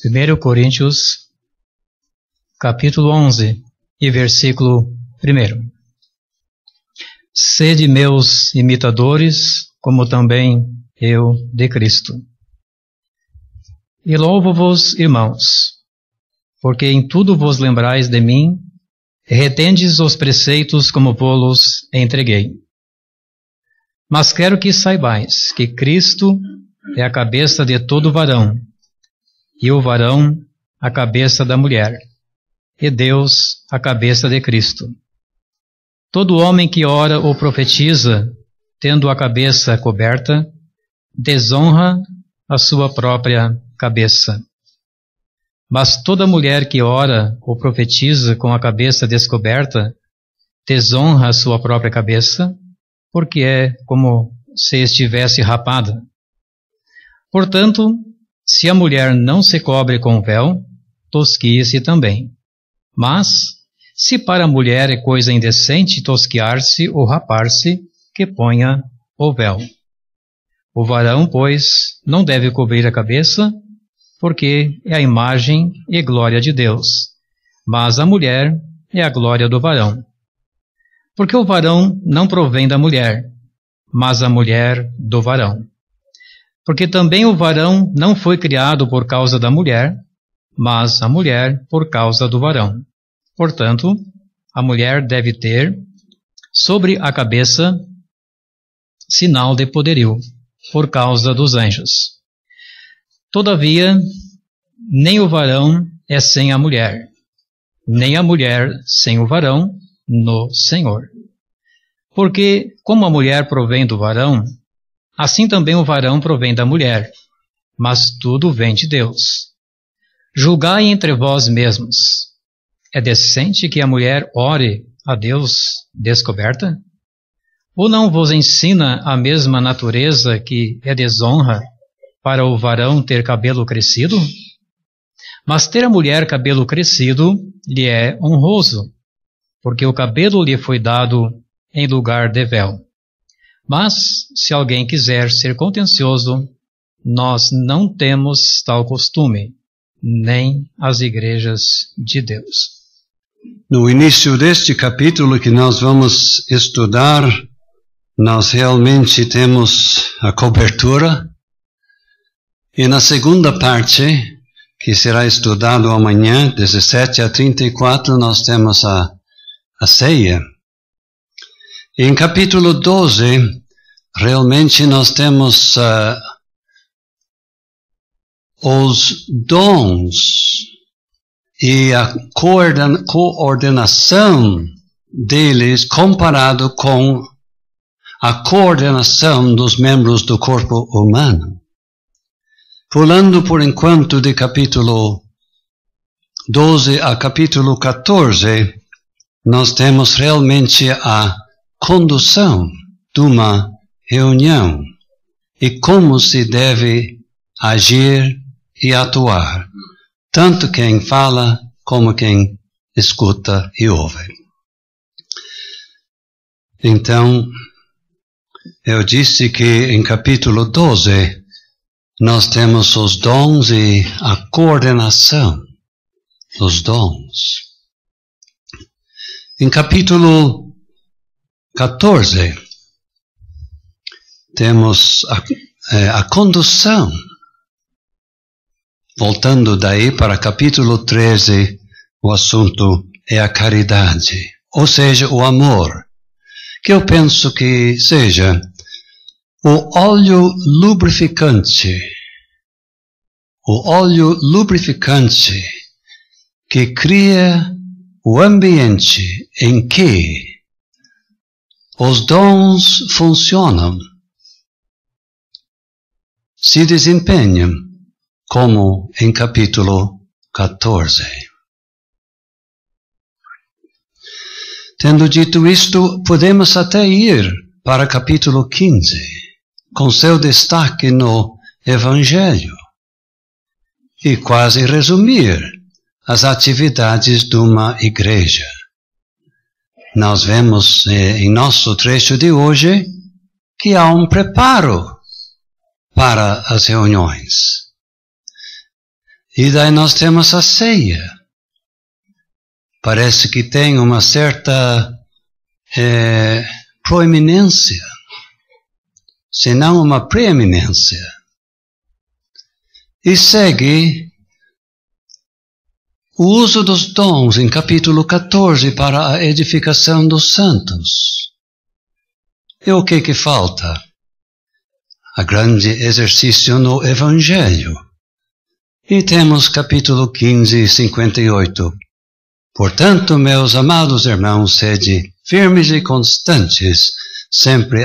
1 Coríntios, capítulo 11 e versículo 1. Sede meus imitadores, como também eu de Cristo. E louvo-vos, irmãos, porque em tudo vos lembrais de mim, e retendes os preceitos como vos entreguei. Mas quero que saibais que Cristo é a cabeça de todo varão, e o varão a cabeça da mulher, e Deus a cabeça de Cristo. Todo homem que ora ou profetiza, tendo a cabeça coberta, desonra a sua própria cabeça. Mas toda mulher que ora ou profetiza com a cabeça descoberta, desonra a sua própria cabeça, porque é como se estivesse rapada. Portanto, se a mulher não se cobre com véu, tosquie-se também. Mas, se para a mulher é coisa indecente tosquiar-se ou rapar-se, que ponha o véu. O varão, pois, não deve cobrir a cabeça, porque é a imagem e glória de Deus, mas a mulher é a glória do varão. Porque o varão não provém da mulher, mas a mulher do varão. Porque também o varão não foi criado por causa da mulher, mas a mulher por causa do varão. Portanto, a mulher deve ter sobre a cabeça sinal de poderio, por causa dos anjos. Todavia, nem o varão é sem a mulher, nem a mulher sem o varão no Senhor. Porque, como a mulher provém do varão, assim também o varão provém da mulher, mas tudo vem de Deus. Julgai entre vós mesmos. É decente que a mulher ore a Deus descoberta? Ou não vos ensina a mesma natureza que é desonra para o varão ter cabelo crescido? Mas ter a mulher cabelo crescido lhe é honroso, porque o cabelo lhe foi dado em lugar de véu. Mas, se alguém quiser ser contencioso, nós não temos tal costume, nem as igrejas de Deus. No início deste capítulo que nós vamos estudar, nós realmente temos a cobertura. E na segunda parte, que será estudado amanhã, 17 a 34, nós temos a ceia. E em capítulo 12, realmente nós temos os dons e a coordenação deles comparado com a coordenação dos membros do corpo humano. Pulando por enquanto de capítulo 12 a capítulo 14, nós temos realmente a condução de uma reunião e como se deve agir e atuar, tanto quem fala como quem escuta e ouve. Então, eu disse que em capítulo 12 nós temos os dons e a coordenação dos dons. Em capítulo 14 temos a condução. Voltando daí para capítulo 13, o assunto é a caridade, ou seja, o amor, que eu penso que seja o óleo lubrificante que cria o ambiente em que os dons funcionam, se desempenham, como em capítulo 14. Tendo dito isto, podemos até ir para capítulo 15, com seu destaque no Evangelho, e quase resumir as atividades de uma igreja. Nós vemos em nosso trecho de hoje que há um preparo para as reuniões. E daí nós temos a ceia. Parece que tem uma certa proeminência, se não uma preeminência. E segue o uso dos dons em capítulo 14 para a edificação dos santos. E o que falta? A grande exercício no Evangelho. E temos capítulo 15, 58. Portanto, meus amados irmãos, sede firmes e constantes, sempre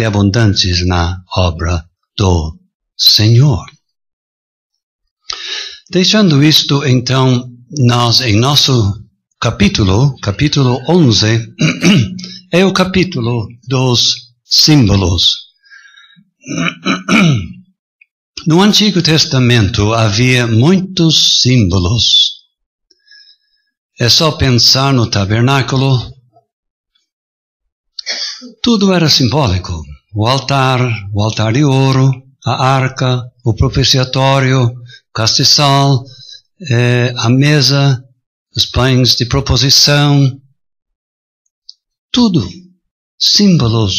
abundantes na obra do Senhor. Deixando isto, então, nós em nosso capítulo 11, é o capítulo dos símbolos. No Antigo Testamento havia muitos símbolos. É só pensar no tabernáculo. Tudo era simbólico. O altar de ouro, a arca, o propiciatório, o castiçal, a mesa, os pães de proposição. Tudo símbolos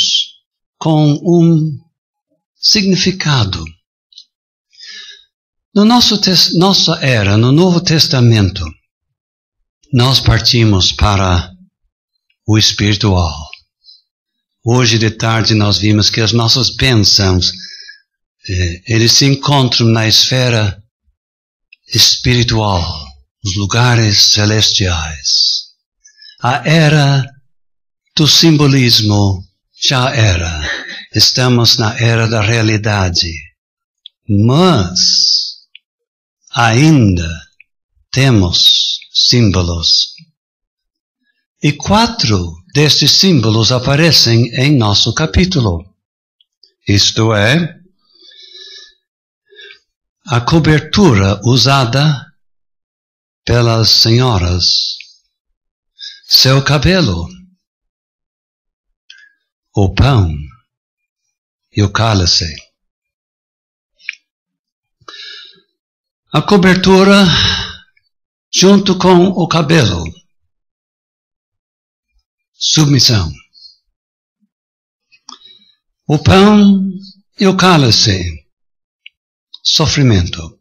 com um significado. No nossa era, no Novo Testamento, nós partimos para o espiritual. Hoje de tarde nós vimos que as nossas bênçãos, eles se encontram na esfera espiritual, os lugares celestiais. A era do simbolismo já era. Estamos na era da realidade. Mas ainda temos símbolos. E 4 destes símbolos aparecem em nosso capítulo. Isto é, a cobertura usada pelas senhoras, seu cabelo, o pão e o cálice. A cobertura junto com o cabelo. Submissão. O pão e o cálice. Sofrimento.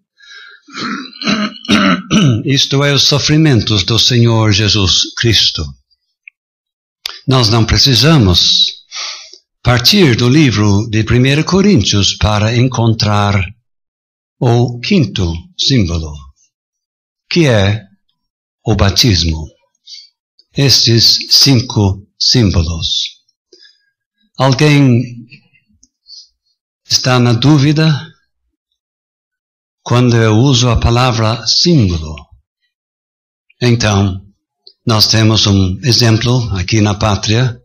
Isto é, os sofrimentos do Senhor Jesus Cristo. Nós não precisamos partir do livro de 1 Coríntios para encontrar o 5º símbolo, que é o batismo. Estes 5 símbolos. Alguém está na dúvida quando eu uso a palavra símbolo? Então, nós temos um exemplo aqui na pátria,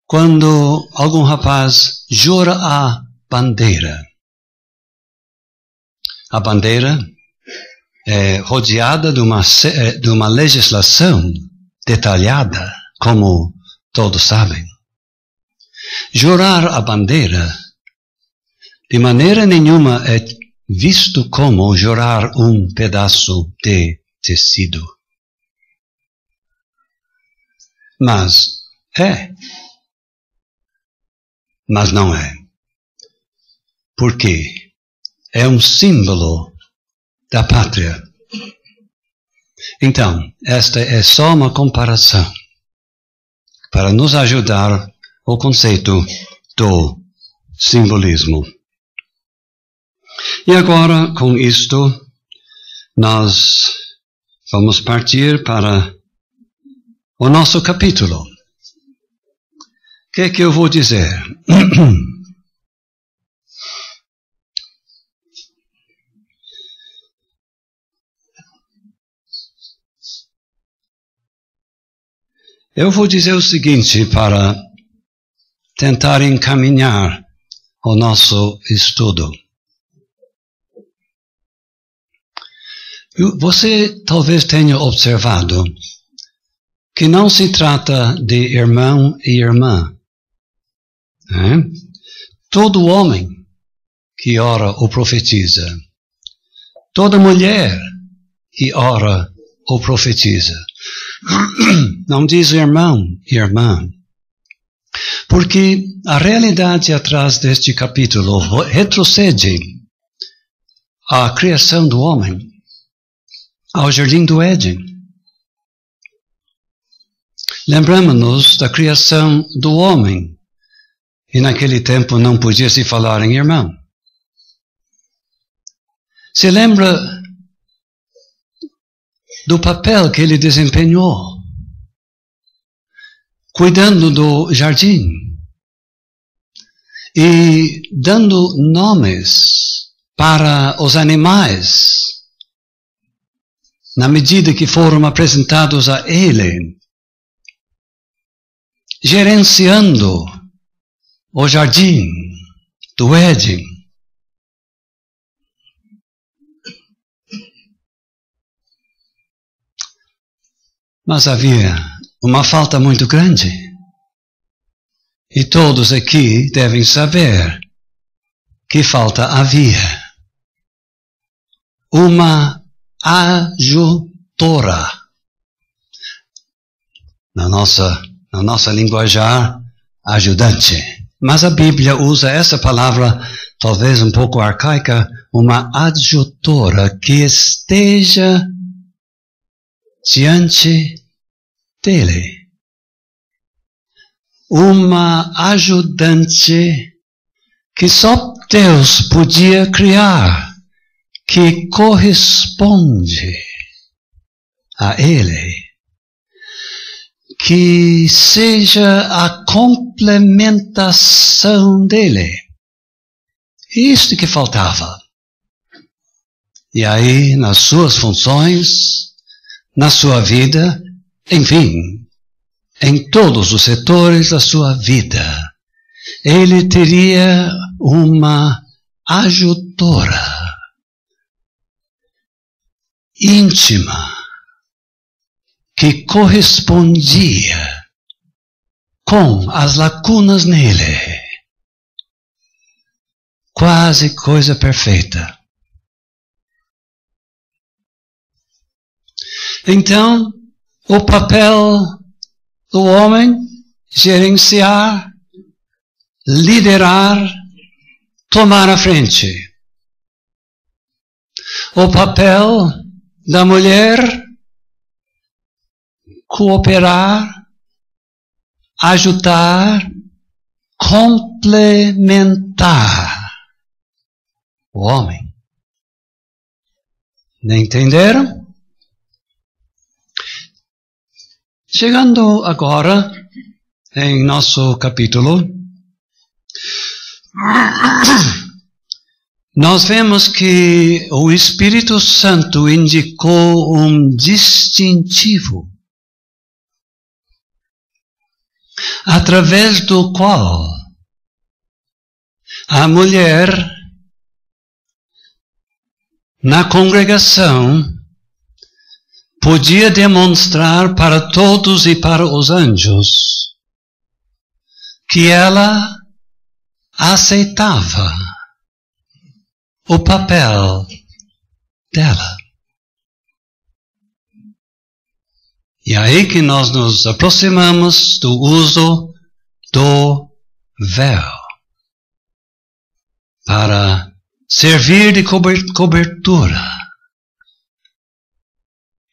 quando algum rapaz jura a bandeira. A bandeira é rodeada de uma legislação detalhada, como todos sabem. Jurar a bandeira, de maneira nenhuma é visto como jurar um pedaço de tecido. Mas não é. Por quê? É um símbolo da pátria. Então, esta é só uma comparação para nos ajudar o conceito do simbolismo. E agora, com isto, nós vamos partir para o nosso capítulo. O que é que eu vou dizer? Eu vou dizer o seguinte para tentar encaminhar o nosso estudo. Você talvez tenha observado que não se trata de irmão e irmã. Todo homem que ora ou profetiza toda mulher que ora ou profetiza. Não diz irmão e irmã. Porque a realidade atrás deste capítulo retrocede à criação do homem, ao jardim do Éden. Lembramos-nos da criação do homem, e naquele tempo não podia se falar em irmão. Se lembra do papel que ele desempenhou, cuidando do jardim e dando nomes para os animais, na medida que foram apresentados a ele, gerenciando o jardim do Éden. Mas havia uma falta muito grande. E todos aqui devem saber que falta havia. Uma ajutora. Na nossa linguajar, ajudante. Mas a Bíblia usa essa palavra, talvez um pouco arcaica, uma adjutora que esteja diante dele. Uma ajudante que só Deus podia criar, que corresponde a ele, que seja a complementação dele. Isto que faltava. E aí, nas suas funções, na sua vida, enfim, em todos os setores da sua vida, ele teria uma ajutora íntima que correspondia com as lacunas nele. Quase coisa perfeita. Então, o papel do homem, gerenciar, liderar, tomar a frente. O papel da mulher, cooperar, ajudar, complementar o homem. Não entenderam? Chegando agora em nosso capítulo, nós vemos que o Espírito Santo indicou um distintivo através do qual a mulher na congregação podia demonstrar para todos e para os anjos que ela aceitava o papel dela. E aí que nós nos aproximamos do uso do véu para servir de cobertura.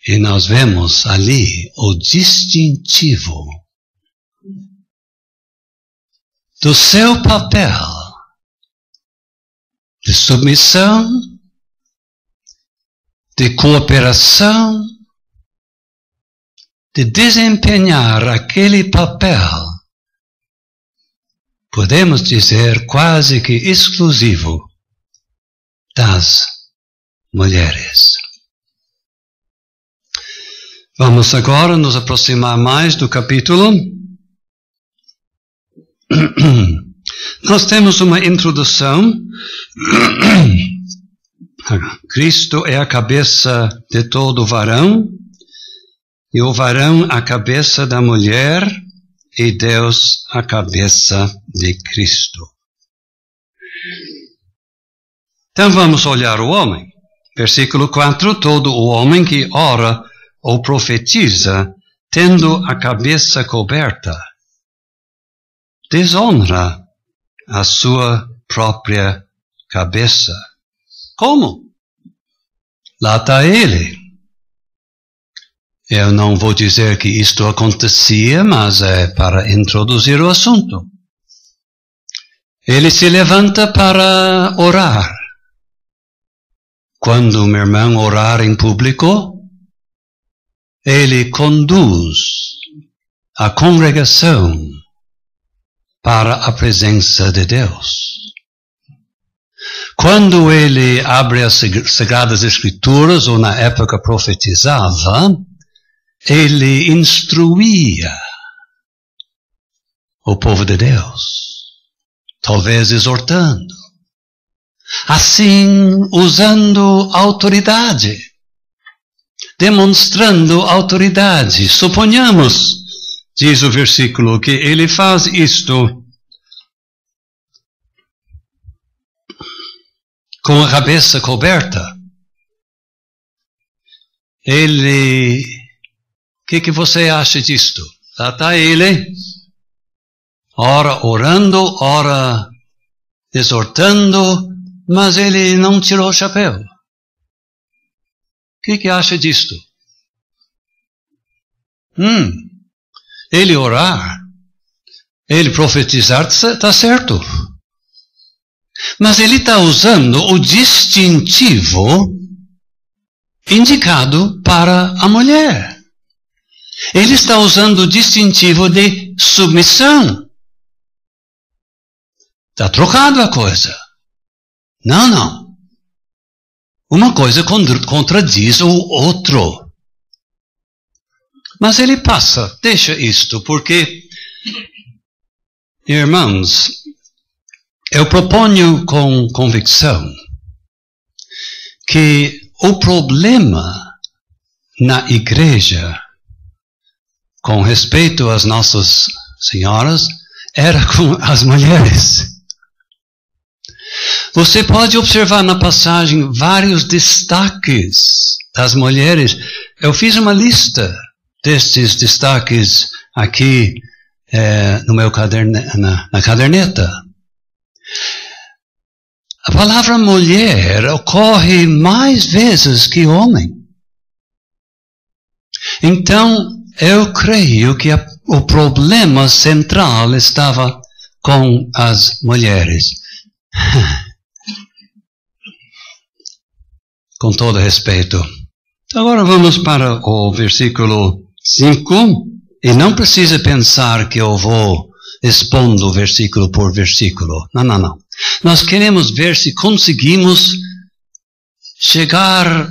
E nós vemos ali o distintivo do seu papel de submissão, de cooperação, de desempenhar aquele papel, podemos dizer quase que exclusivo, das mulheres. Vamos agora nos aproximar mais do capítulo. Nós temos uma introdução. Cristo é a cabeça de todo varão, e o varão a cabeça da mulher, e Deus a cabeça de Cristo. Então vamos olhar o homem. Versículo 4, todo o homem que ora ou profetiza, tendo a cabeça coberta, desonra a sua própria cabeça. Como? Lá está ele. Eu não vou dizer que isto acontecia, mas é para introduzir o assunto. Ele se levanta para orar. Quando meu irmão orar em público, ele conduz a congregação para a presença de Deus. Quando ele abre as Sagradas Escrituras, ou na época profetizava, ele instruía o povo de Deus, talvez exortando, assim usando autoridade, demonstrando autoridade. Suponhamos, diz o versículo, que ele faz isto com a cabeça coberta. Ele... O que você acha disto? Lá está ele, ora orando, ora exortando, mas ele não tirou o chapéu. O que acha disto? Ele orar, ele profetizar, está certo. Mas ele está usando o distintivo indicado para a mulher. Ele está usando o distintivo de submissão. Está trocado a coisa. Não. Uma coisa contradiz o outro. Mas ele passa, deixa isto, porque, irmãos, eu proponho com convicção que o problema na igreja, com respeito às nossas senhoras, era com as mulheres. Você pode observar na passagem vários destaques das mulheres. Eu fiz uma lista destes destaques aqui no meu na caderneta. A palavra mulher ocorre mais vezes que homem. Então, eu creio que o problema central estava com as mulheres. Com todo respeito. Agora vamos para o versículo 5. E não precisa pensar que eu vou expondo versículo por versículo. Não. Nós queremos ver se conseguimos chegar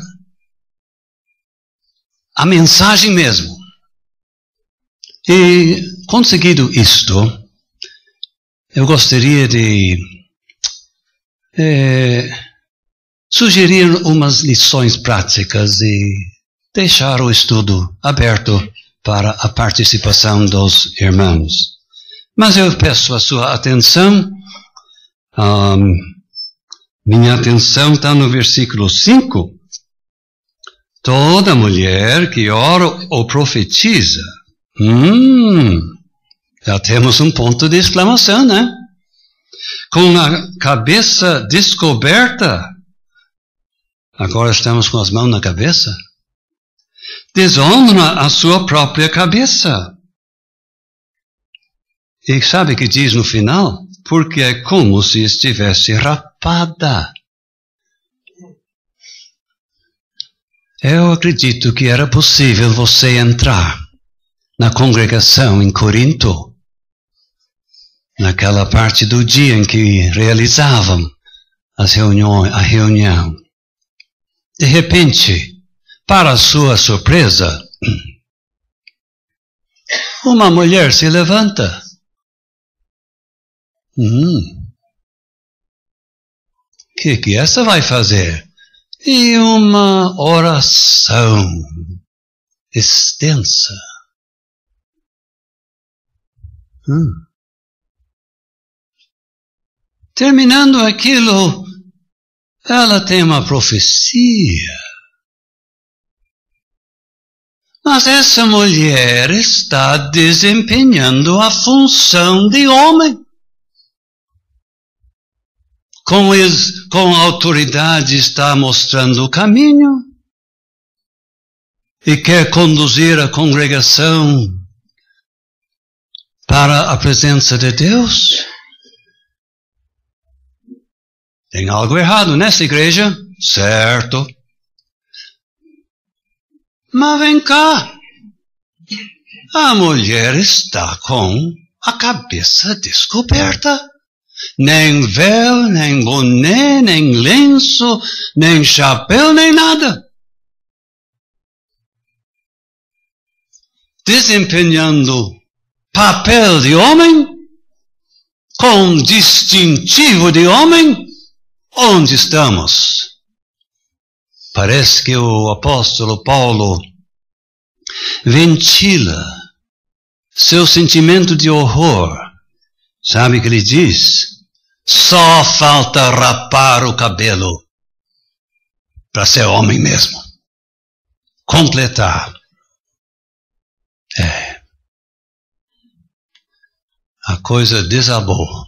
à mensagem mesmo. E, conseguido isto, eu gostaria de sugerir umas lições práticas e deixar o estudo aberto para a participação dos irmãos. Mas eu peço a sua atenção. Minha atenção está no versículo 5. Toda mulher que ora ou profetiza. Já temos um ponto de exclamação, né? Com a cabeça descoberta. Agora estamos com as mãos na cabeça. Desonra a sua própria cabeça. E sabe o que diz no final? Porque é como se estivesse rapada. Eu acredito que era possível você entrar na congregação em Corinto, naquela parte do dia em que realizavam a reunião. De repente, para sua surpresa, uma mulher se levanta. Que essa vai fazer? E uma oração extensa. Terminando aquilo, ela tem uma profecia. Mas essa mulher está desempenhando a função de homem. Com autoridade está mostrando o caminho. E quer conduzir a congregação para a presença de Deus. Tem algo errado nessa igreja? Certo. Mas vem cá. A mulher está com a cabeça descoberta. Nem véu, nem boné, nem lenço, nem chapéu, nem nada. Desempenhando papel de homem, com distintivo de homem, onde estamos? Parece que o apóstolo Paulo ventila seu sentimento de horror. Sabe o que ele diz? Só falta rapar o cabelo para ser homem mesmo. Completar. A coisa desabou.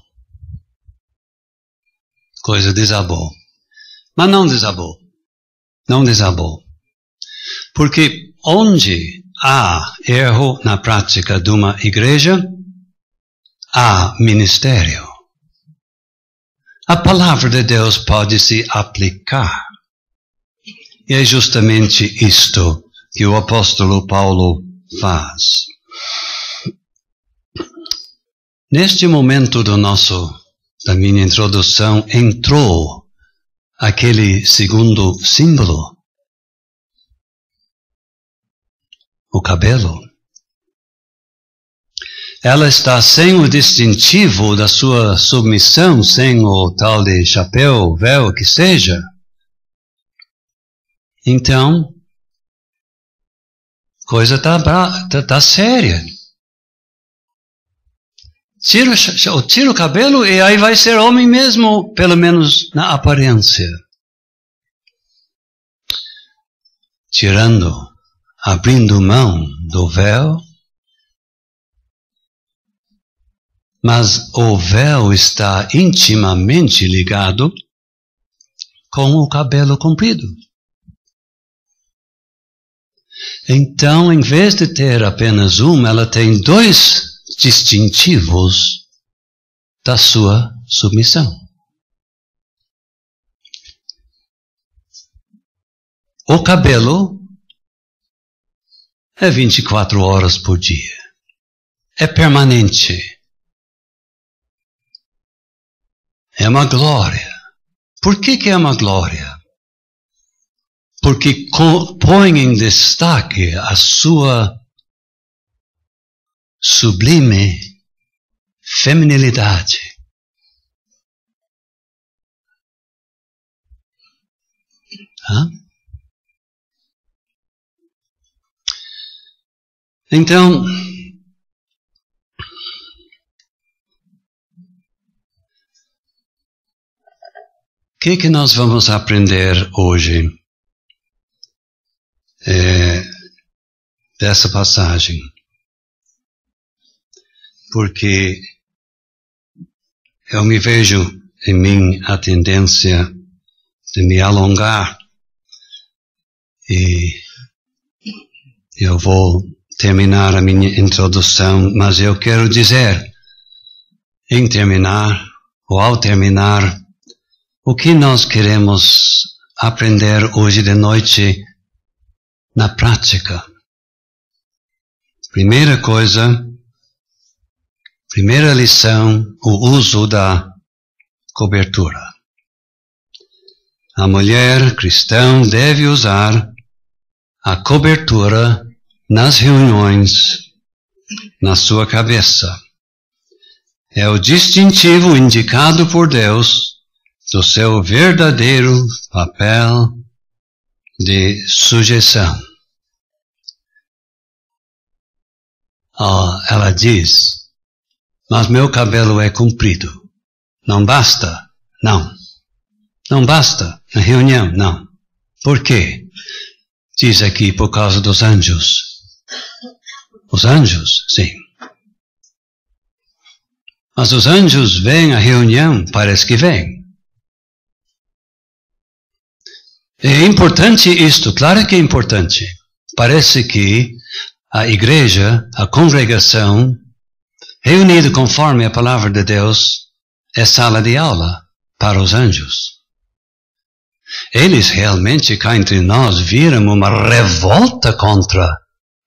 Mas não desabou. Não desabou. Porque onde há erro na prática de uma igreja, há ministério. A palavra de Deus pode se aplicar. E é justamente isto que o apóstolo Paulo faz. Neste momento da minha introdução, entrou aquele segundo símbolo, o cabelo. Ela está sem o distintivo da sua submissão, sem o tal de chapéu, véu, que seja. Então, coisa tá séria. Tira o cabelo e aí vai ser homem mesmo, pelo menos na aparência. Abrindo mão do véu. Mas o véu está intimamente ligado com o cabelo comprido. Então, em vez de ter apenas ela tem dois distintivos da sua submissão. O cabelo é 24 horas por dia. É permanente. É uma glória. Por que é uma glória? Porque põe em destaque a sua sublime feminilidade. Então, o que nós vamos aprender hoje dessa passagem? Porque eu me vejo em mim a tendência de me alongar e eu vou terminar a minha introdução, mas eu quero dizer, ao terminar, o que nós queremos aprender hoje de noite na prática. Primeira lição, o uso da cobertura. A mulher cristã deve usar a cobertura nas reuniões, na sua cabeça. É o distintivo indicado por Deus do seu verdadeiro papel de sujeição. Ela diz, mas meu cabelo é comprido. Não basta? Não. Não basta na reunião, não. Por quê? Diz aqui, por causa dos anjos. Os anjos, sim. Mas os anjos vêm à reunião, parece que vêm. É importante isto, claro que é importante. Parece que a igreja, a congregação, reunida conforme a palavra de Deus, é sala de aula para os anjos. Eles realmente cá entre nós viram uma revolta contra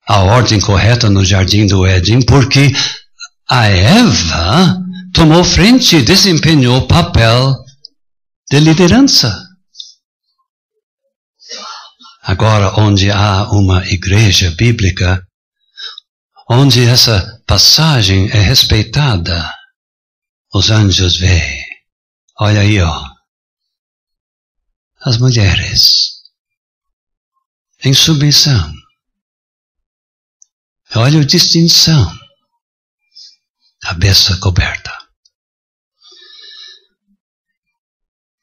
a ordem correta no jardim do Éden, porque a Eva tomou frente e desempenhou o papel de liderança. Agora, onde há uma igreja bíblica, onde essa passagem é respeitada, os anjos veem. Olha aí, ó. As mulheres em submissão. Olha a distinção. Cabeça coberta.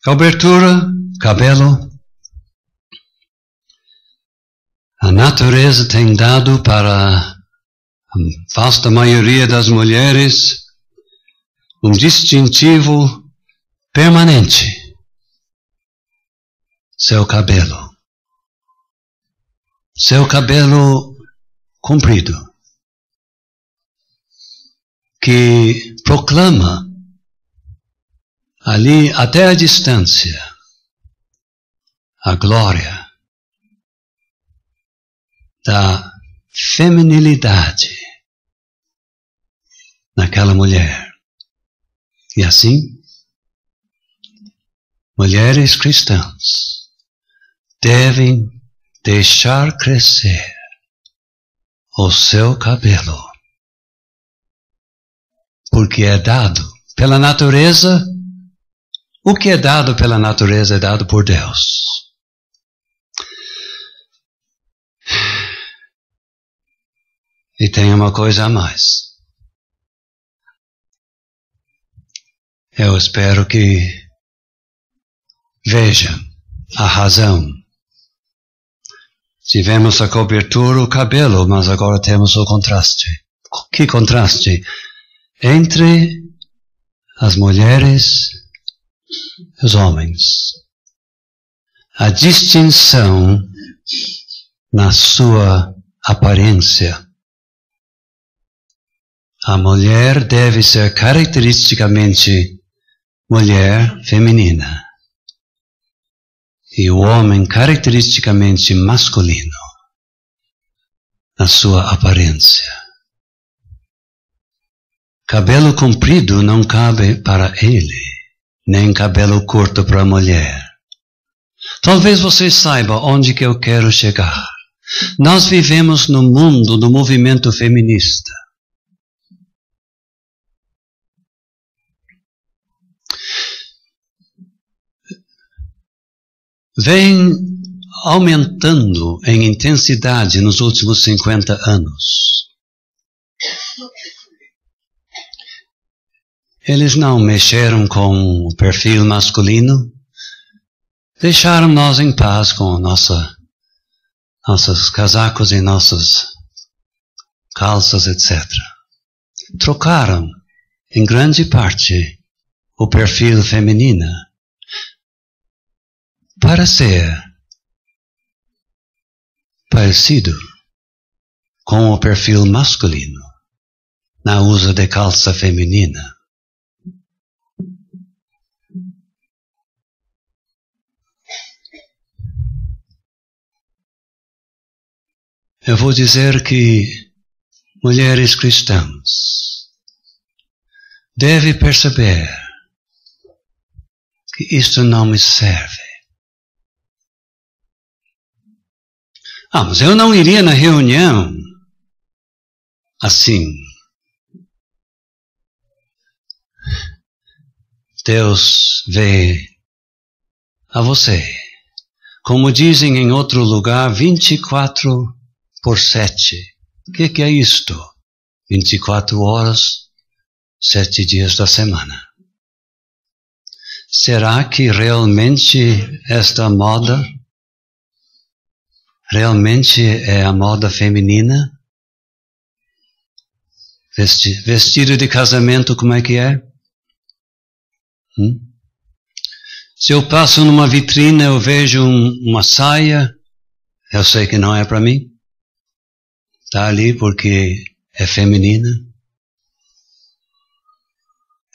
Cobertura, cabelo. A natureza tem dado para a vasta maioria das mulheres um distintivo permanente. Seu cabelo. Seu cabelo comprido. Que proclama ali até a distância a glória da feminilidade naquela mulher. E assim, mulheres cristãs devem deixar crescer o seu cabelo, porque é dado pela natureza. O que é dado pela natureza é dado por Deus. E tem uma coisa a mais. Eu espero que vejam a razão. Tivemos a cobertura, o cabelo, mas agora temos o contraste. Que contraste? Entre as mulheres e os homens. A distinção na sua aparência. A mulher deve ser caracteristicamente mulher feminina. E o homem caracteristicamente masculino na sua aparência. Cabelo comprido não cabe para ele, nem cabelo curto para a mulher. Talvez você saiba onde que eu quero chegar. Nós vivemos no mundo do movimento feminista. Vem aumentando em intensidade nos últimos 50 anos. Eles não mexeram com o perfil masculino, deixaram nós em paz com nossos casacos e nossas calças, etc. Trocaram, em grande parte, o perfil feminino para ser parecido com o perfil masculino na uso de calça feminina. Eu vou dizer que mulheres cristãs devem perceber que isto não me serve. Mas eu não iria na reunião assim. Deus vê a você. Como dizem em outro lugar, 24/7. O que é isto? 24 horas, 7 dias da semana. será que realmente esta moda realmente é a moda feminina? Vestido de casamento, como é que é? Se eu passo numa vitrine, eu vejo uma saia, eu sei que não é para mim. Está ali porque é feminina.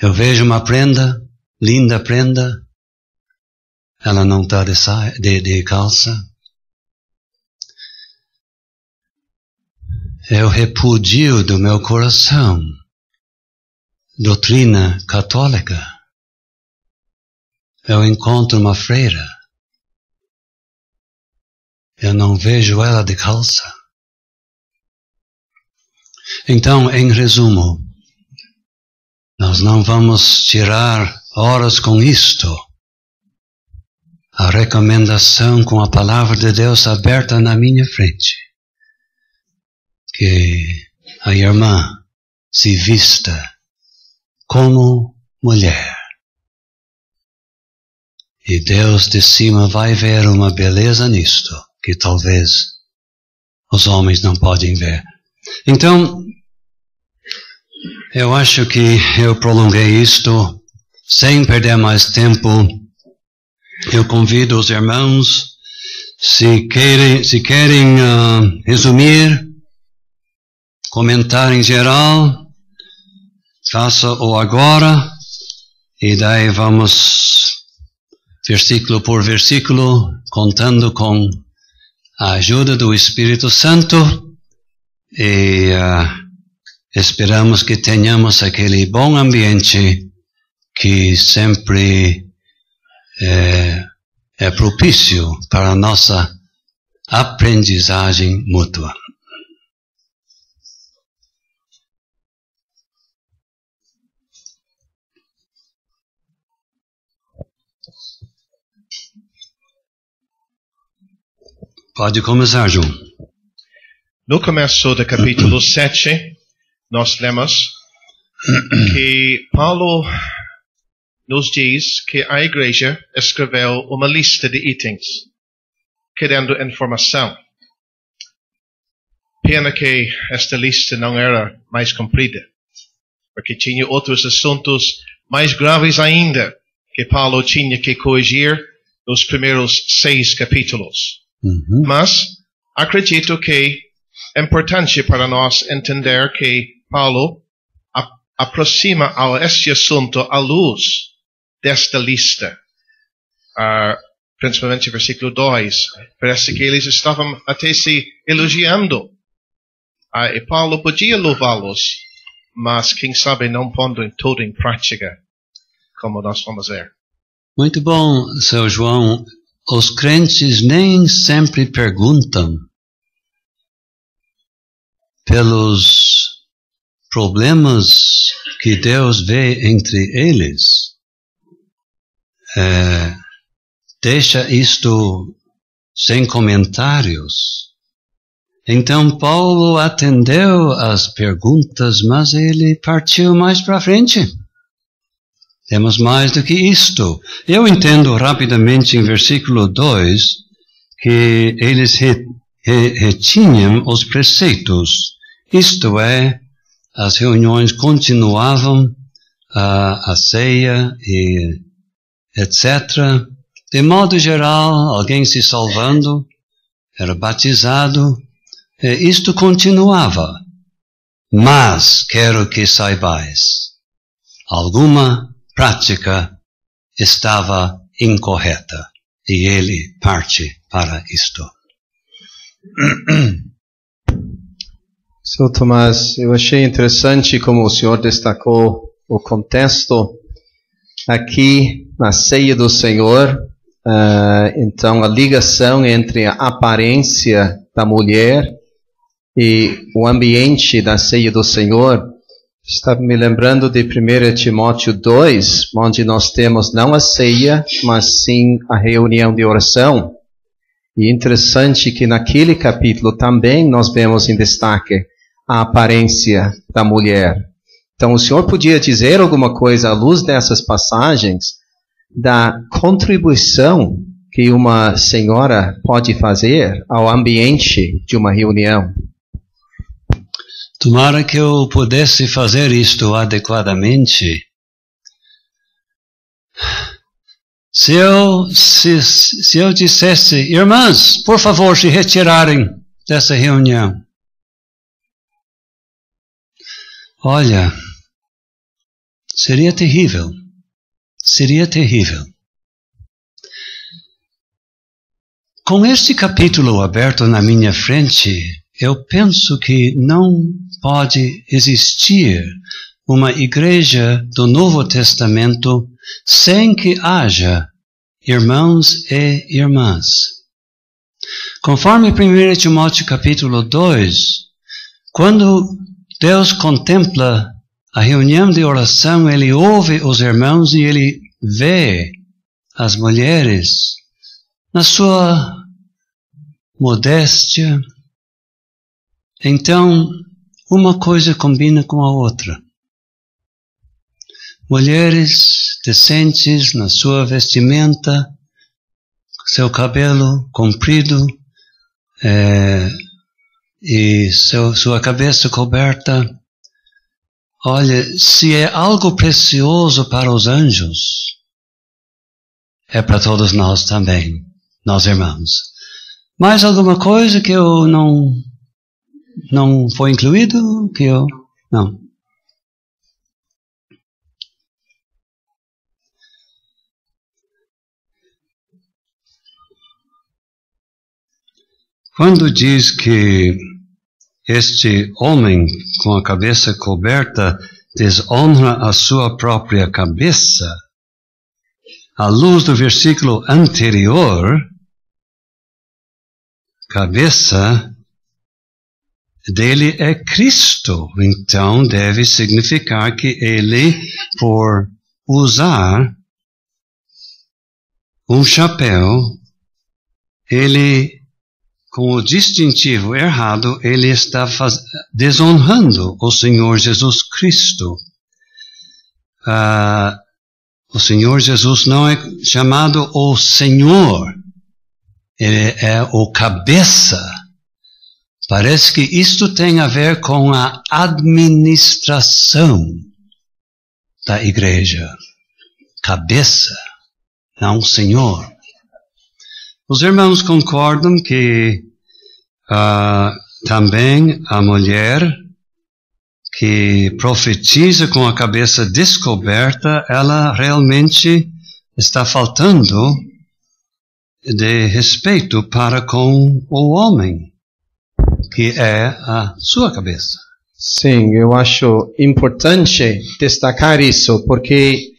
Eu vejo uma prenda, linda prenda, ela não está de calça. Eu repudio do meu coração doutrina católica. Eu encontro uma freira. Eu não vejo ela de calça. Então, em resumo, nós não vamos tirar horas com isto. A recomendação com a palavra de Deus aberta na minha frente. Que a irmã se vista como mulher. E Deus de cima vai ver uma beleza nisto, que talvez os homens não podem ver. Então, eu acho que eu prolonguei isto sem perder mais tempo. Eu convido os irmãos, se querem resumir, comentar em geral, faça-o agora, e daí vamos versículo por versículo, contando com a ajuda do Espírito Santo, e esperamos que tenhamos aquele bom ambiente que sempre é propício para a nossa aprendizagem mútua. Pode começar, João. No começo do capítulo 7, nós lemos que Paulo nos diz que a igreja escreveu uma lista de itens, querendo informação. Pena que esta lista não era mais comprida, porque tinha outros assuntos mais graves ainda que Paulo tinha que corrigir nos primeiros 6 capítulos. Mas acredito que é importante para nós entender que Paulo aproxima a este assunto à luz desta lista. Principalmente versículo 2. Parece que eles estavam até se elogiando. E Paulo podia louvá-los, mas quem sabe não pondo tudo em prática, como nós vamos ver. Muito bom, seu João. Os crentes nem sempre perguntam pelos problemas que Deus vê entre eles. Deixa isto sem comentários. Então Paulo atendeu às perguntas, mas ele partiu mais para frente. Temos mais do que isto. Eu entendo rapidamente em versículo 2 que eles retinham os preceitos. Isto é, as reuniões continuavam, a ceia e etc. De modo geral, alguém se salvando, era batizado, isto continuava. Mas quero que saibais, alguma prática estava incorreta, e ele parte para isto. Sr. Tomás, eu achei interessante como o senhor destacou o contexto aqui na ceia do Senhor. Então a ligação entre a aparência da mulher e o ambiente da ceia do Senhor. Estava me lembrando de 1 Timóteo 2, onde nós temos não a ceia, mas sim a reunião de oração. E interessante que naquele capítulo também nós vemos em destaque a aparência da mulher. Então o senhor podia dizer alguma coisa à luz dessas passagens, da contribuição que uma senhora pode fazer ao ambiente de uma reunião. Tomara que eu pudesse fazer isto adequadamente. Se eu dissesse, irmãs, por favor, se retirarem dessa reunião. Olha, seria terrível. Seria terrível. Com este capítulo aberto na minha frente, eu penso que não pode existir uma igreja do Novo Testamento sem que haja irmãos e irmãs. Conforme 1 Timóteo capítulo 2, quando Deus contempla a reunião de oração, Ele ouve os irmãos e Ele vê as mulheres na sua modéstia. Então, uma coisa combina com a outra. Mulheres decentes na sua vestimenta, seu cabelo comprido e sua cabeça coberta. Olha, se é algo precioso para os anjos, é para todos nós também, nós irmãos. Mais alguma coisa que eu não foi incluído? Que eu não. Quando diz que este homem com a cabeça coberta desonra a sua própria cabeça, à luz do versículo anterior, cabeça dele é Cristo. Então deve significar que ele, por usar um chapéu, ele, com o distintivo errado, ele está desonrando o Senhor Jesus Cristo. O Senhor Jesus não é chamado o Senhor, ele é o cabeça. Parece que isto tem a ver com a administração da igreja. Cabeça, não Senhor. Os irmãos concordam que também a mulher que profetiza com a cabeça descoberta, ela realmente está faltando de respeito para com o homem, que é a sua cabeça. Sim, eu acho importante destacar isso, porque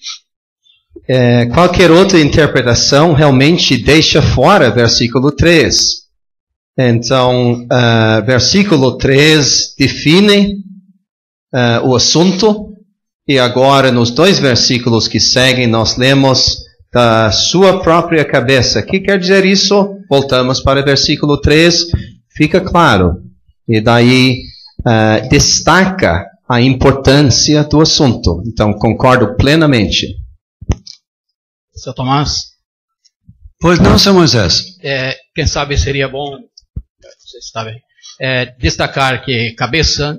qualquer outra interpretação realmente deixa fora versículo 3. Então, versículo 3 define o assunto, e agora nos 2 versículos que seguem nós lemos da sua própria cabeça. O que quer dizer isso? Voltamos para o versículo 3, fica claro. E daí destaca a importância do assunto. Então, concordo plenamente. Seu Tomás? Pois não, São Moisés. Quem sabe seria bom, você está bem, destacar que cabeça,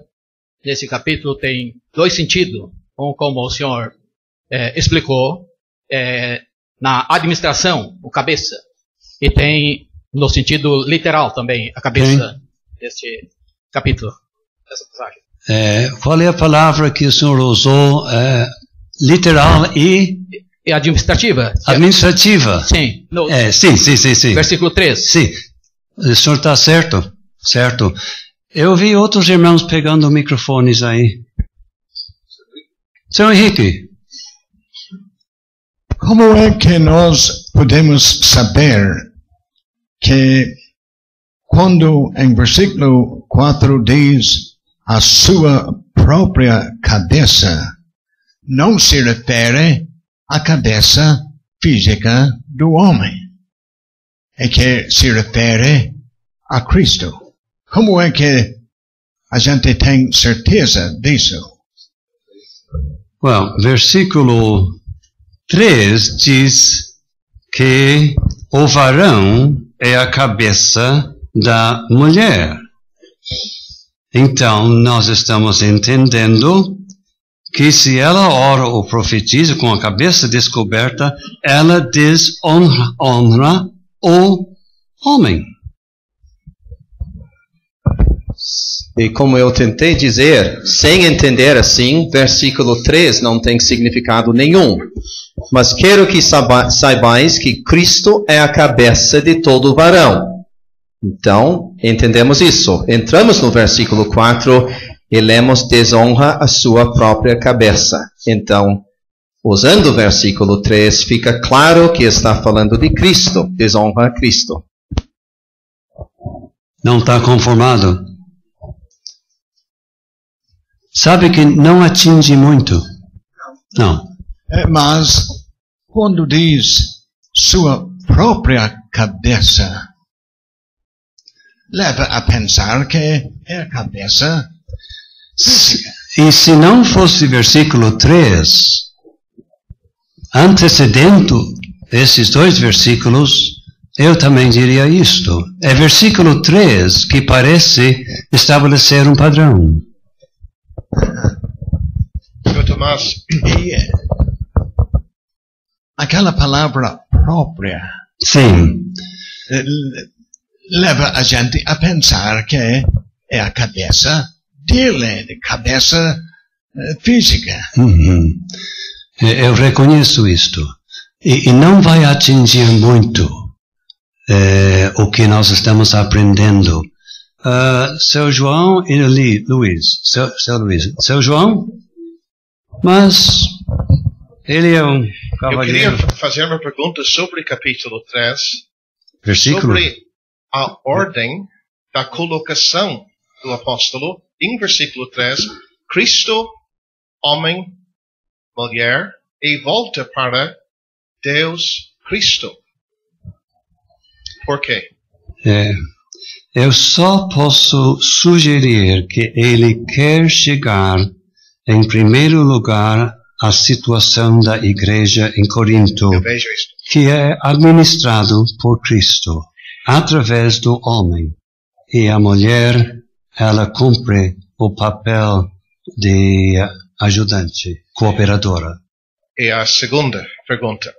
nesse capítulo, tem 2 sentidos. Um, como o senhor explicou, na administração, o cabeça. E tem no sentido literal também, a cabeça deste capítulo, dessa passagem. Qual é a palavra que o senhor usou? Literal e administrativa. Administrativa. Sim. Sim. Versículo 3. Sim. O senhor está certo. Certo. Eu vi outros irmãos pegando microfones aí. Senhor Henrique. Como é que nós podemos saber que quando em versículo 4 diz a sua própria cabeça, não se refere à cabeça física do homem, é que se refere a Cristo? Como é que a gente tem certeza disso? Well, versículo 3 diz que o varão é a cabeça da mulher. Então, nós estamos entendendo que se ela ora ou profetiza com a cabeça descoberta, ela desonra o homem. E como eu tentei dizer, sem entender assim, versículo 3 não tem significado nenhum. Mas quero que saibais que Cristo é a cabeça de todo varão. Então, entendemos isso. Entramos no versículo 4 e lemos desonra a sua própria cabeça. Então, usando o versículo 3, fica claro que está falando de Cristo. Desonra a Cristo. Não está conformado. Sabe que não atinge muito. Não. Mas, quando diz sua própria cabeça, leva a pensar que é a cabeça física. E se não fosse versículo 3, antecedendo esses 2 versículos, eu também diria isto. É versículo 3 que parece estabelecer um padrão. Tomás, E aquela palavra própria Sim. leva a gente a pensar que é a cabeça dele, de cabeça física. Uhum. Eu reconheço isto. E não vai atingir muito o que nós estamos aprendendo. Seu João e Luiz. Seu João? Mas ele é um cavalheiro. Eu queria fazer uma pergunta sobre capítulo 3. Versículo? Sobre a ordem da colocação do apóstolo. Em versículo 3, Cristo, homem, mulher, e volta para Deus Cristo. Por quê? Eu só posso sugerir que ele quer chegar, em primeiro lugar, à situação da igreja em Corinto, Eu vejo isso. que é administrado por Cristo, através do homem. E a mulher, ela cumpre o papel de ajudante, cooperadora. E a segunda pergunta.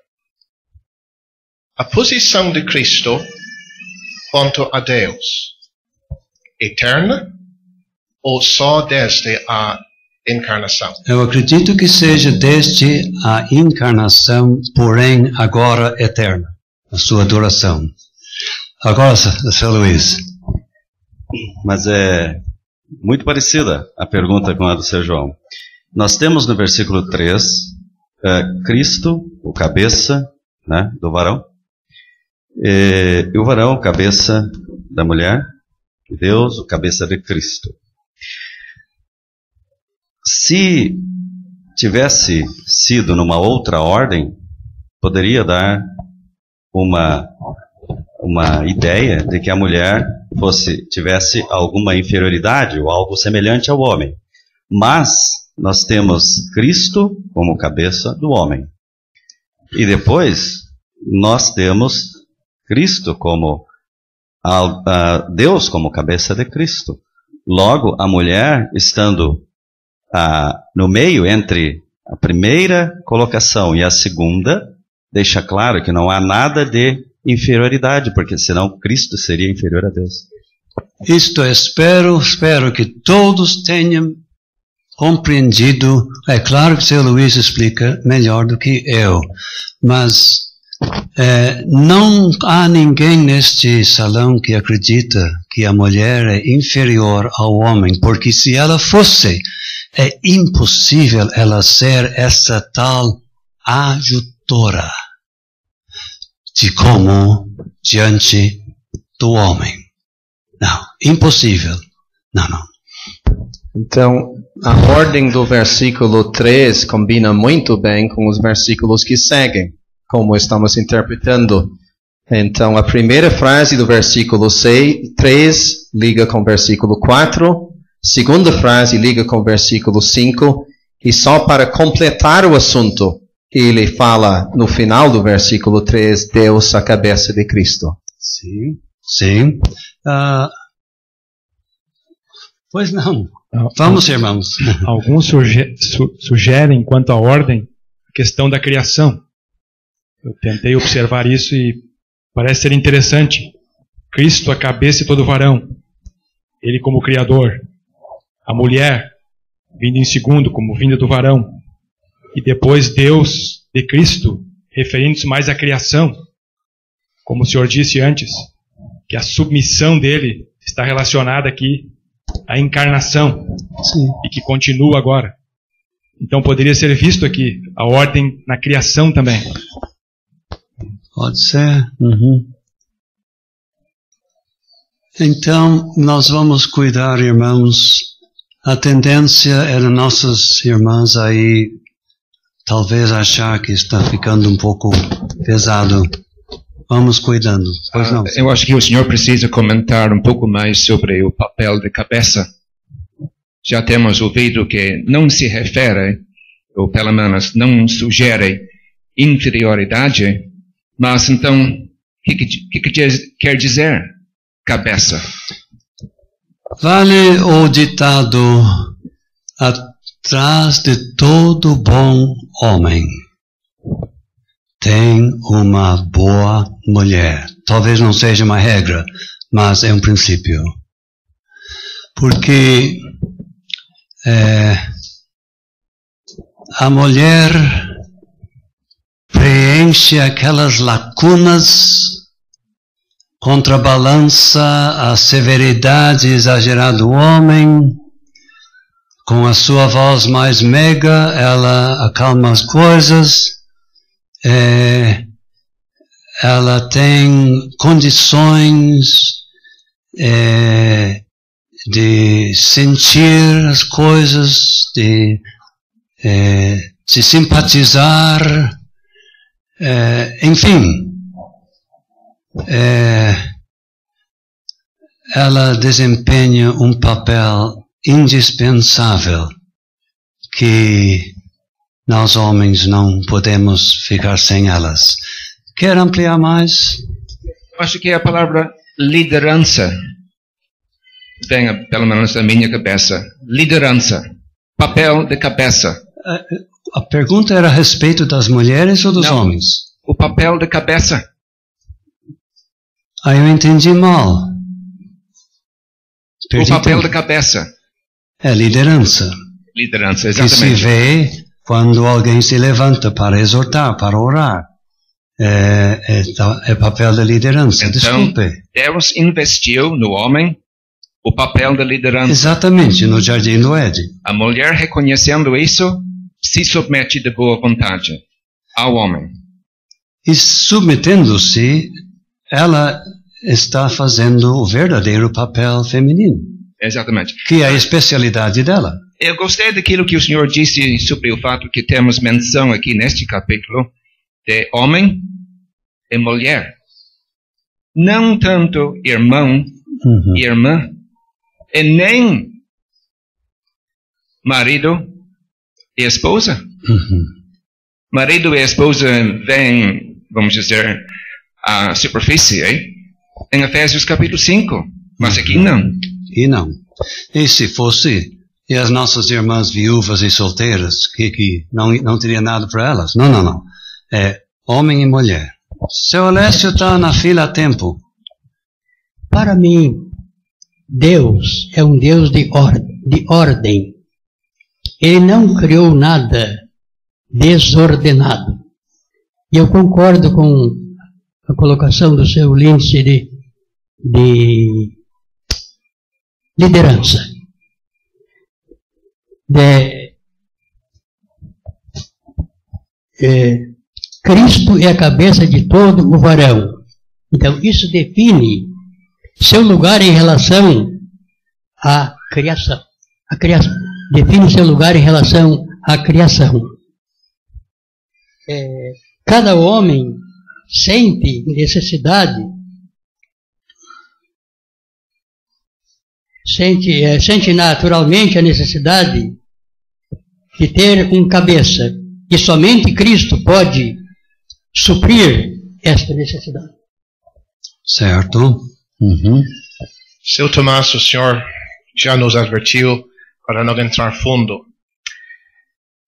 A posição de Cristo quanto a Deus, eterna ou só desde a encarnação? Eu acredito que seja desde a encarnação, porém agora eterna, a sua duração. Agora, Sr. Luiz. Mas é muito parecida a pergunta com a do Sr. João. Nós temos no versículo 3, Cristo, o cabeça, né, do varão, e o varão, o cabeça da mulher, e Deus, o cabeça de Cristo. Se tivesse sido numa outra ordem, poderia dar uma ideia de que a mulher tivesse alguma inferioridade ou algo semelhante ao homem. Mas nós temos Cristo como cabeça do homem. E depois nós temos Cristo como Deus como cabeça de Cristo. Logo, a mulher estando no meio entre a primeira colocação e a segunda, deixa claro que não há nada de inferioridade, porque senão Cristo seria inferior a Deus. Isto espero que todos tenham compreendido. É claro que o Sr. Luiz explica melhor do que eu, mas não há ninguém neste salão que acredita que a mulher é inferior ao homem, porque se ela fosse, é impossível ela ser essa tal ajutora de como diante do homem. Não, impossível. Não. Então, a ordem do versículo 3 combina muito bem com os versículos que seguem, como estamos interpretando. Então, a primeira frase do versículo 3 liga com o versículo 4, segunda frase liga com o versículo 5, e só para completar o assunto, E ele fala no final do versículo 3, Deus a cabeça de Cristo. Sim, sim. Pois não. Vamos, irmãos. Alguns sugerem, quanto à ordem, a questão da criação. Eu tentei observar isso e parece ser interessante. Cristo, a cabeça de todo varão. Ele como Criador. A mulher, vindo em segundo, como vinda do varão. E depois Deus de Cristo, referindo-se mais à criação. Como o senhor disse antes, que a submissão dele está relacionada aqui à encarnação. Sim. E que continua agora. Então poderia ser visto aqui a ordem na criação também. Pode ser. Então, nós vamos cuidar, irmãos. A tendência é de nossas irmãs aí talvez achar que está ficando um pouco pesado. Vamos cuidando. Pois não. Eu acho que o senhor precisa comentar um pouco mais sobre o papel de cabeça. Já temos ouvido que não se refere, ou pelo menos não sugere, inferioridade, mas então, o que quer dizer cabeça? Vale o ditado: atrás de todo bom homem tem uma boa mulher. Talvez não seja uma regra, mas é um princípio. Porque a mulher preenche aquelas lacunas, contrabalança a severidade exagerada do homem. Com a sua voz mais meiga, ela acalma as coisas. Ela tem condições de sentir as coisas, de simpatizar, enfim, ela desempenha um papel indispensável que nós homens não podemos ficar sem elas. Quer ampliar mais? Acho que a palavra liderança vem, pelo menos, da minha cabeça. Liderança. Papel de cabeça. A pergunta era a respeito das mulheres ou dos homens? O papel de cabeça. Eu entendi mal. O papel de cabeça. É liderança. Liderança, exatamente. Que se vê quando alguém se levanta para exortar, para orar. É papel da liderança. Então, desculpe. Deus investiu no homem o papel da liderança. Exatamente, no Jardim do Éden. A mulher, reconhecendo isso, se submete de boa vontade ao homem. E submetendo-se, ela está fazendo o verdadeiro papel feminino. Exatamente. Que é a especialidade dela. Eu gostei daquilo que o senhor disse sobre o fato que temos menção aqui neste capítulo de homem e mulher. Não tanto irmão e irmã, e nem marido e esposa. Marido e esposa vêm, vamos dizer, à superfície, em Efésios capítulo 5, mas aqui não. E não. E se fosse, e as nossas irmãs viúvas e solteiras, que não teria nada para elas? Não. É homem e mulher. Seu Alessio está na fila há tempo. Para mim, Deus é um Deus de ordem. Ele não criou nada desordenado. E eu concordo com a colocação do seu Lindsay de liderança. Cristo é a cabeça de todo o varão. Então, isso define seu lugar em relação à criação. Define seu lugar em relação à criação. Cada homem sente necessidade, sente naturalmente a necessidade de ter um cabeça. E somente Cristo pode suprir esta necessidade. Certo. Uhum. Seu Tomás, o senhor já nos advertiu para não entrar fundo.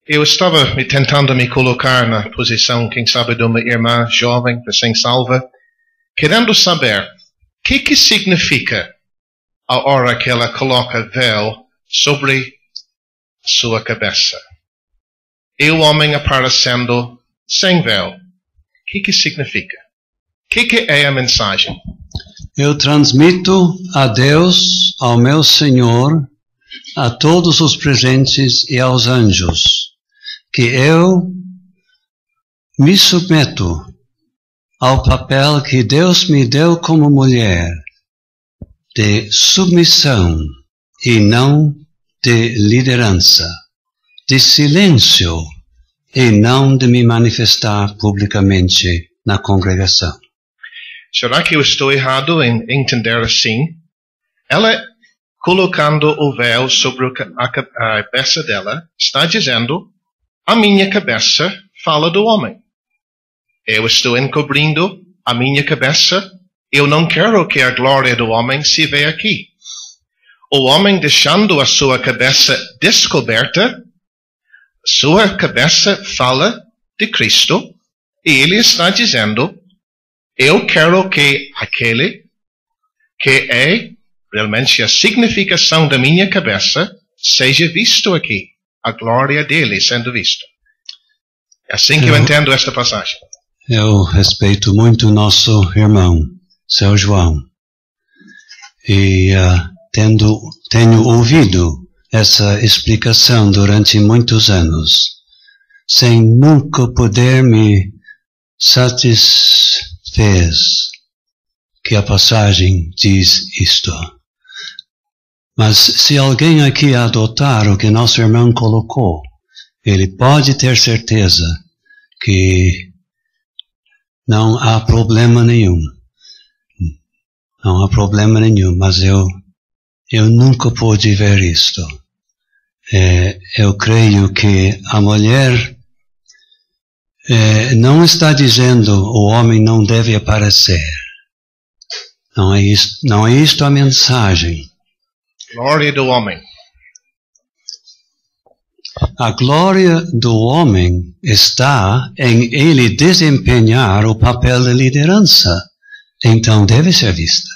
Eu estava tentando me colocar na posição, quem sabe, de uma irmã jovem, recém-salva, querendo saber o que significa a hora que ela coloca véu sobre sua cabeça. E o homem aparecendo sem véu. O que significa? O que é a mensagem? Eu transmito a Deus, ao meu Senhor, a todos os presentes e aos anjos, que eu me submeto ao papel que Deus me deu como mulher, de submissão e não de liderança, de silêncio e não de me manifestar publicamente na congregação. Será que eu estou errado em entender assim? Ela, colocando o véu sobre a cabeça dela, está dizendo, a minha cabeça fala do homem. Eu estou encobrindo a minha cabeça. Eu não quero que a glória do homem se veja aqui. O homem deixando a sua cabeça descoberta, sua cabeça fala de Cristo, e ele está dizendo, eu quero que aquele que é realmente a significação da minha cabeça seja visto aqui. A glória dele sendo vista. É assim que eu entendo esta passagem. Eu respeito muito nosso irmão, seu João. E tenho ouvido essa explicação durante muitos anos, sem nunca poder me satisfazer que a passagem diz isto. Mas se alguém aqui adotar o que nosso irmão colocou, ele pode ter certeza que não há problema nenhum. Não há problema nenhum, mas eu nunca pude ver isto. Eu creio que a mulher não está dizendo o homem não deve aparecer. Não é isto a mensagem. Glória do homem. A glória do homem está em ele desempenhar o papel de liderança. Então deve ser vista.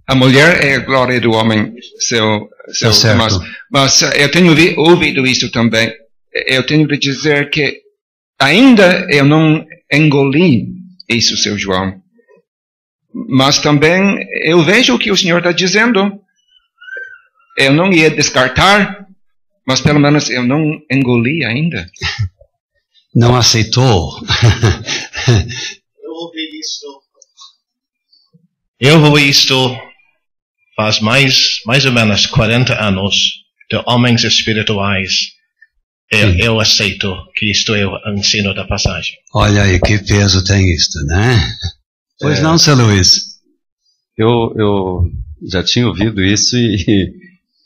A mulher é a glória do homem, seu Tomás. Mas eu tenho ouvido isso também. Eu tenho de dizer que ainda eu não engoli isso, seu João. Mas também eu vejo o que o senhor está dizendo. Eu não ia descartar, mas pelo menos eu não engoli ainda. Não aceitou. Eu ouvi isso. Eu ouvi isto faz mais ou menos 40 anos de homens espirituais. Eu aceito que isto é o ensino da passagem. Olha aí que peso tem isto, né? Pois não, seu Luiz? Eu já tinha ouvido isso e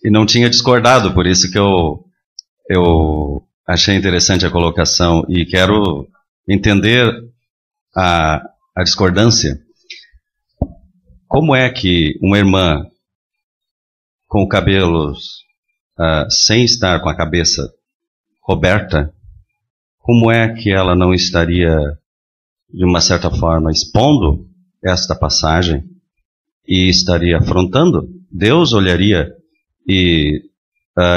não tinha discordado, por isso que eu achei interessante a colocação e quero entender a discordância. Como é que uma irmã com cabelos sem estar com a cabeça coberta, como é que ela não estaria, de uma certa forma, expondo esta passagem e estaria afrontando? Deus olharia e,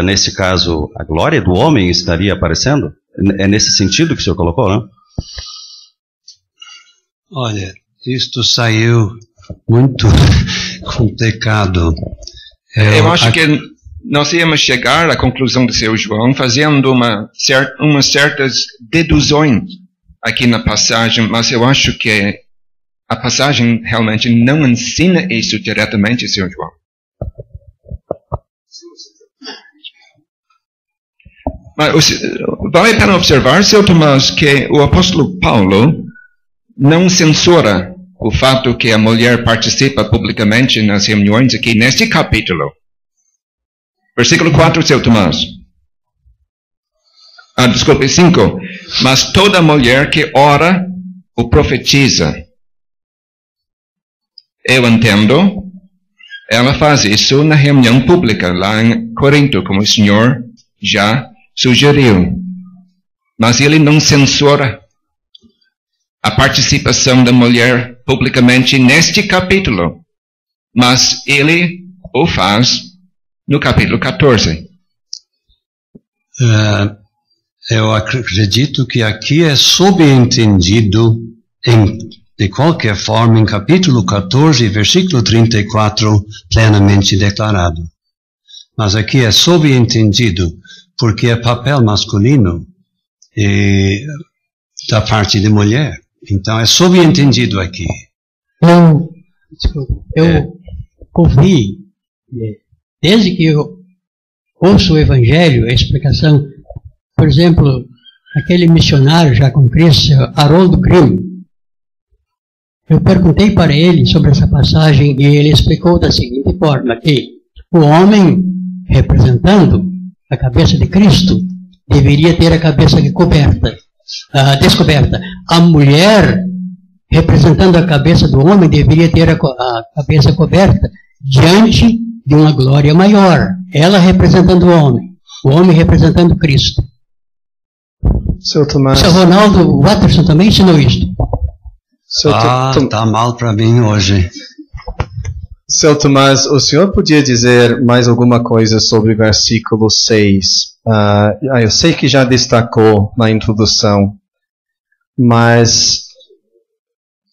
nesse caso, a glória do homem estaria aparecendo? É nesse sentido que o senhor colocou, não? Olha, isto saiu muito complicado. Eu acho que nós íamos chegar à conclusão do seu João fazendo umas certas deduções aqui na passagem, mas eu acho que a passagem realmente não ensina isso diretamente, seu João. Mas vale a pena observar, seu Tomás, que o apóstolo Paulo não censura o fato que a mulher participa publicamente nas reuniões aqui neste capítulo. Versículo 4, seu Tomás. Desculpe, 5. Mas toda mulher que ora ou profetiza, eu entendo, ela faz isso na reunião pública, lá em Corinto, como o Senhor já sugeriu. Mas ele não censura a participação da mulher publicamente neste capítulo. Mas ele o faz no capítulo 14. Eu acredito que aqui é subentendido, de qualquer forma, em capítulo 14, versículo 34, plenamente declarado. Mas aqui é subentendido, porque é papel masculino da parte de mulher. Então é subentendido aqui. Eu ouvi, desde que eu ouço o Evangelho, a explicação, por exemplo, aquele missionário já com Cristo, Haroldo Grimm, eu perguntei para ele sobre essa passagem e ele explicou da seguinte forma, que o homem, representando a cabeça de Cristo, deveria ter a cabeça descoberta. A mulher, representando a cabeça do homem, deveria ter a cabeça coberta diante de uma glória maior. Ela representando o homem representando Cristo. Seu Tomás. Seu Ronaldo Watterson também ensinou isso. Tá mal para mim hoje. Seu Tomás, o senhor podia dizer mais alguma coisa sobre o versículo 6? Eu sei que já destacou na introdução, mas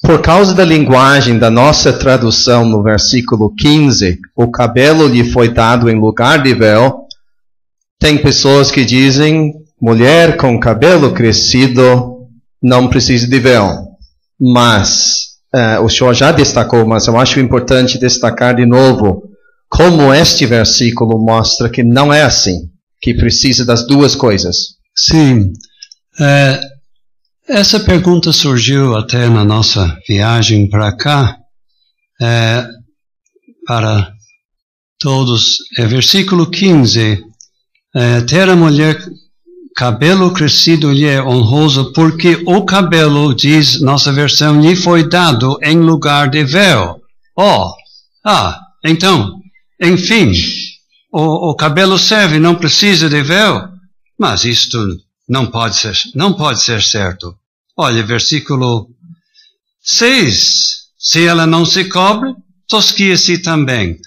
por causa da linguagem da nossa tradução no versículo 15, o cabelo lhe foi dado em lugar de véu. Tem pessoas que dizem, mulher com cabelo crescido não precisa de véu. Mas, o senhor já destacou, mas eu acho importante destacar de novo como este versículo mostra que não é assim, que precisa das duas coisas. Sim. Essa pergunta surgiu até na nossa viagem para cá, para todos. Versículo 15. Ter a mulher cabelo crescido lhe é honroso, porque o cabelo, diz nossa versão, lhe foi dado em lugar de véu. Então, enfim, o cabelo serve, não precisa de véu. Mas isto não pode ser certo. Olha, versículo 6. Se ela não se cobre, tosquia-se também.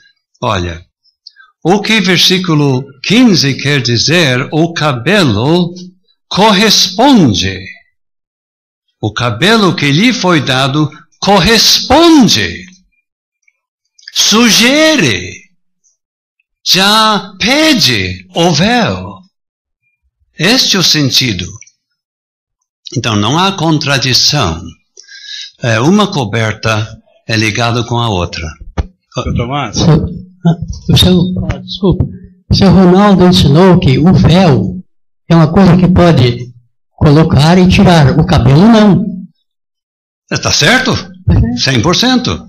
Olha, o que versículo 15 quer dizer, o cabelo corresponde. O cabelo que lhe foi dado corresponde. Sugere. Já pede o véu. Este é o sentido. Então não há contradição. Uma coberta é ligada com a outra. Tomás. Desculpa. O seu Ronaldo ensinou que o véu é uma coisa que pode colocar e tirar. O cabelo não. Está certo? 100%.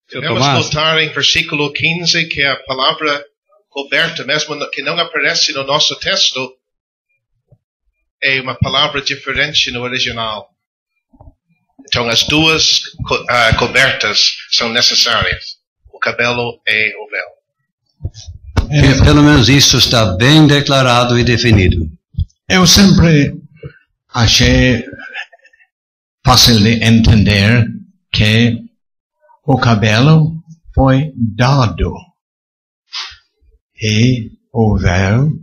Devemos notar em versículo 15 que a palavra coberta, mesmo que não aparece no nosso texto, é uma palavra diferente no original. Então as duas cobertas são necessárias. O cabelo e o véu. Pelo menos isso está bem declarado e definido. Eu sempre achei fácil de entender que o cabelo foi dado e o véu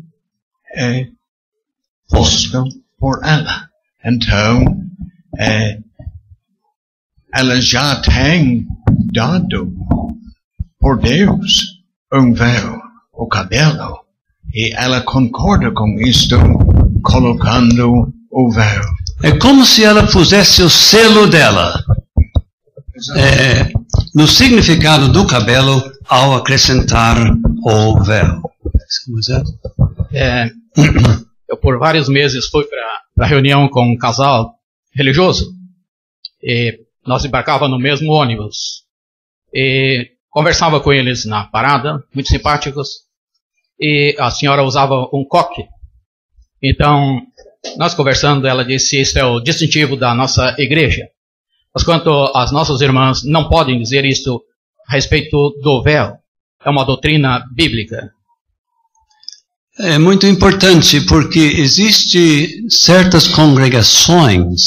é posto por ela. Então, ela já tem dado por Deus véu, o cabelo, e ela concorda com isto, colocando o véu. É como se ela pusesse o selo dela no significado do cabelo ao acrescentar o véu. Eu por vários meses fui para para reunião com um casal religioso. E nós embarcávamos no mesmo ônibus. E conversava com eles na parada, muito simpáticos. E a senhora usava um coque. Então, nós conversando, ela disse, isso é o distintivo da nossa igreja. Mas quanto as nossas irmãs não podem dizer isso a respeito do véu, é uma doutrina bíblica. É muito importante porque existem certas congregações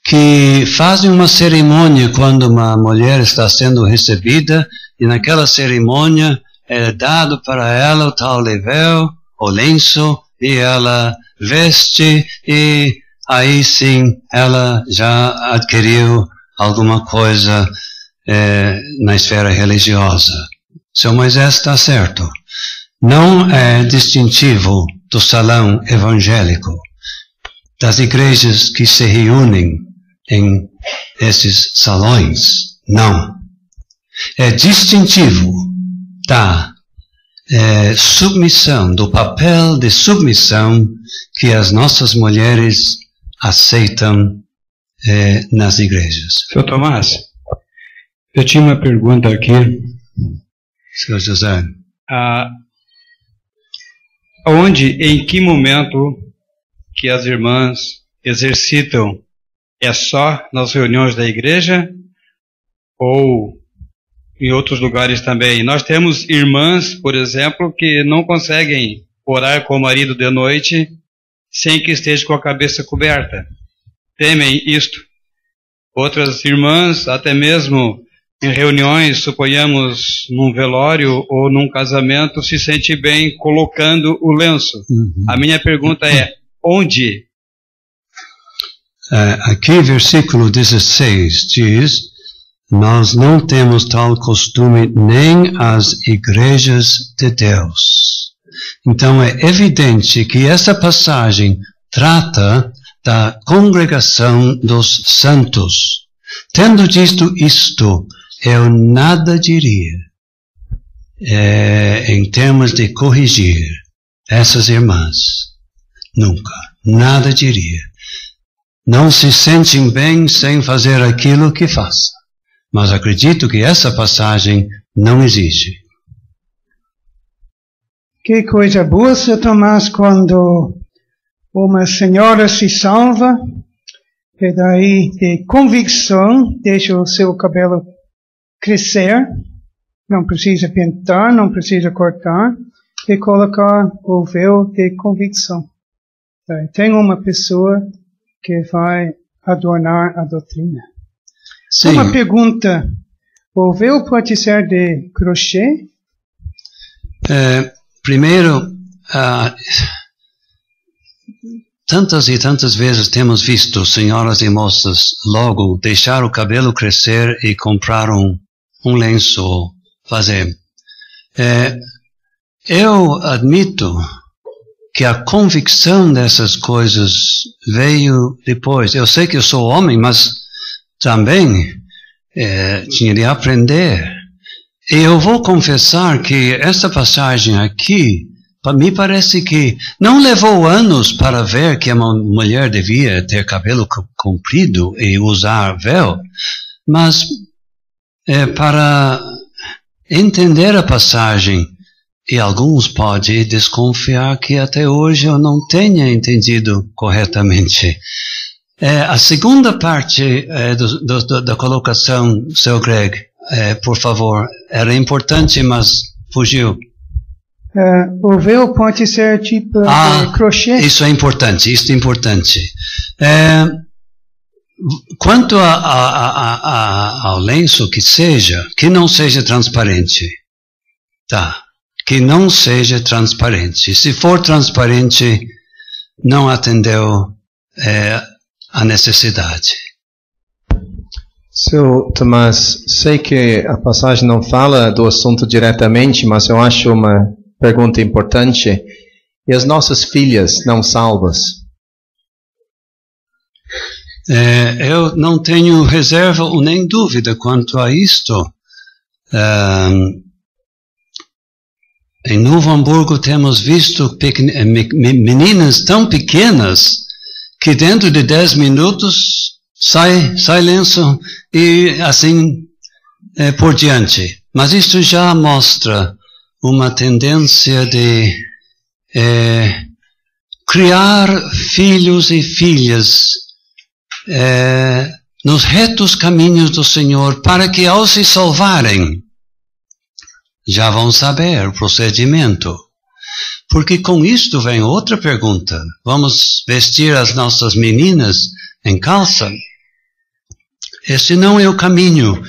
que fazem uma cerimônia quando uma mulher está sendo recebida e naquela cerimônia é dado para ela o tal véu, o lenço, e ela veste e aí sim ela já adquiriu alguma coisa na esfera religiosa. Seu Moisés está certo. Não é distintivo do salão evangélico, das igrejas que se reúnem em esses salões. Não. É distintivo da submissão, do papel de submissão que as nossas mulheres aceitam nas igrejas. Seu Tomás, eu tinha uma pergunta aqui. Senhor José. Em que momento que as irmãs exercitam? É só nas reuniões da igreja ou em outros lugares também? Nós temos irmãs, por exemplo, que não conseguem orar com o marido de noite sem que esteja com a cabeça coberta. Temem isto. Outras irmãs, até mesmo em reuniões, suponhamos num velório ou num casamento, se sente bem colocando o lenço. A minha pergunta é, onde? Aqui, versículo 16 diz, nós não temos tal costume nem as igrejas de Deus. Então é evidente que essa passagem trata da congregação dos santos. Tendo dito isto, eu nada diria em termos de corrigir essas irmãs. Nunca. Nada diria. Não se sentem bem sem fazer aquilo que faça. Mas acredito que essa passagem não existe. Que coisa boa, Sr. Tomás, quando uma senhora se salva, e daí de convicção deixa o seu cabelo crescer, não precisa pintar, não precisa cortar, e colocar o véu de convicção. Daí tem uma pessoa que vai adornar a doutrina. Sim. Uma pergunta, o véu pode ser de crochê? Primeiro, tantas e tantas vezes temos visto senhoras e moças logo deixar o cabelo crescer e comprar um lenço ou fazer. Eu admito que a convicção dessas coisas veio depois. Eu sei que eu sou homem, mas também tinha de aprender. E eu vou confessar que essa passagem aqui, me parece que não levou anos para ver que uma mulher devia ter cabelo comprido e usar véu, mas para entender a passagem, e alguns podem desconfiar que até hoje eu não tenha entendido corretamente. A segunda parte da colocação, Sr. Greg, por favor, era importante, mas fugiu. O véu pode ser tipo de crochê? Isso é importante, quanto ao lenço que não seja transparente. Tá. Que não seja transparente. Se for transparente, não atendeu a necessidade. Seu Tomás, sei que a passagem não fala do assunto diretamente, mas eu acho uma pergunta importante. E as nossas filhas não salvas? Eu não tenho reserva ou nem dúvida quanto a isto. Em Novo Hamburgo temos visto meninas tão pequenas que dentro de 10 minutos sai lenço e assim por diante. Mas isto já mostra uma tendência de criar filhos e filhas nos retos caminhos do Senhor, para que ao se salvarem, já vão saber o procedimento. Porque com isto vem outra pergunta. Vamos vestir as nossas meninas em calça? Esse não é o caminho